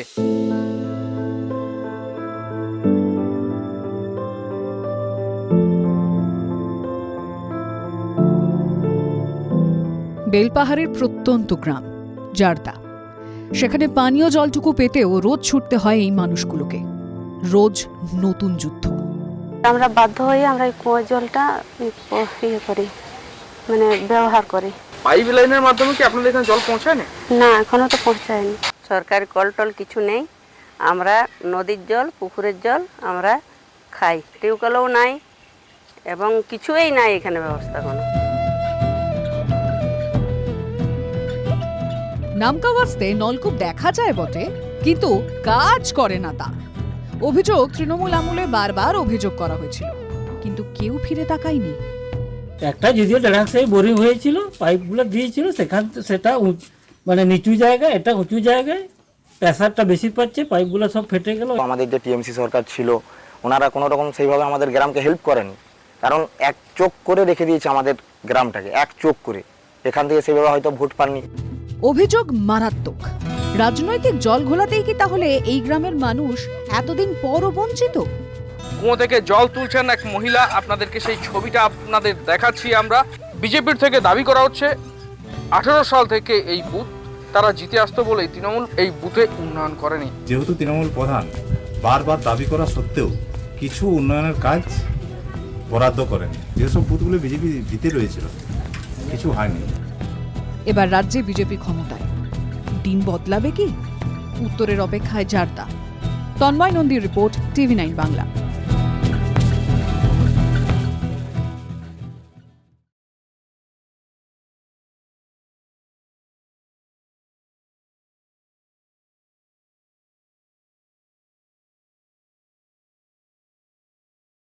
বেলপাহাড়ের প্রত্যন্ত গ্রাম জারদা, সেখানে পানীয় জলটুকু পেতেও রোজ ছুটতে হয় এই মানুষগুলোকে। রোজ নতুন যুদ্ধ। আমরা বাধ্য হয়ে আমরা এই কুয়োর জলটা করি, মানে ব্যবহার করি। পাইপ লাইনের মাধ্যমে কি আপনাদের এখানে জল পৌঁছায় না? না, এখনো তো পৌঁছায়নি। সরকারি কল টল কিছু নেই, আমরা নদীর জল, পুকুরের জল আমরা খাই। টিউবওয়েলও নাই এবং কিছুই নাই এখানে ব্যবস্থা কোনো। নামকাওয়াস্তে নলকূপ দেখা যায় বটে, কিন্তু কাজ করে না তা। অভিযোগ, তৃণমূল আমলে বারবার অভিযোগ করা হয়েছিল, কিন্তু কেউ ফিরে তাকায়নি। একটা যদিও ড্যান্সে বোরিং হয়েছিল, পাইপগুলো দিয়েছিল, সেটা মানে নিচু জায়গায়, এটা উঁচু জায়গায়, প্রেসারটা বেশি পাচ্ছে, পাইপগুলো সব ফেটে গেল। আমাদের যে টিএমসি সরকার ছিল, ওনারা কোনো রকম সেইভাবে আমাদের গ্রামকে হেল্প করেনি। কারণ এক চোখ করে রেখে দিয়েছে আমাদের গ্রামটাকে, এক চোখ করে। এখান থেকে সেভাবে হয়তো ভোট পাননি। অভিযোগ মারাত্মক। রাজনৈতিক জল ঘোলাতেই কি তাহলে এই গ্রামের মানুষ এতদিন পরও বঞ্চিত? কুয়ো থেকে জল তুলছেন এক মহিলা, আপনাদেরকে সেই ছবিটা আপনাদের দেখাচ্ছি আমরা। বিজেপির থেকে দাবি করা হচ্ছে 18 সাল থেকে এই বুথ তারা জিতে আসতো বলেই তৃণমূল এই বুথে উন্নয়ন করেনি। যেহেতু তৃণমূল প্রধান বারবার দাবি করা সত্ত্বেও কিছু উন্নয়নের কাজ বরাদ্দ করেনি, যেসব বুথগুলো বিজেপি জিতে রয়েছিল কিছু হয়নি। এবার রাজ্যে বিজেপি ক্ষমতায়, দিন বদলাবে কি? উত্তরের অপেক্ষায় জারদা। তন্ময় নন্দীর রিপোর্ট, TV9 বাংলা।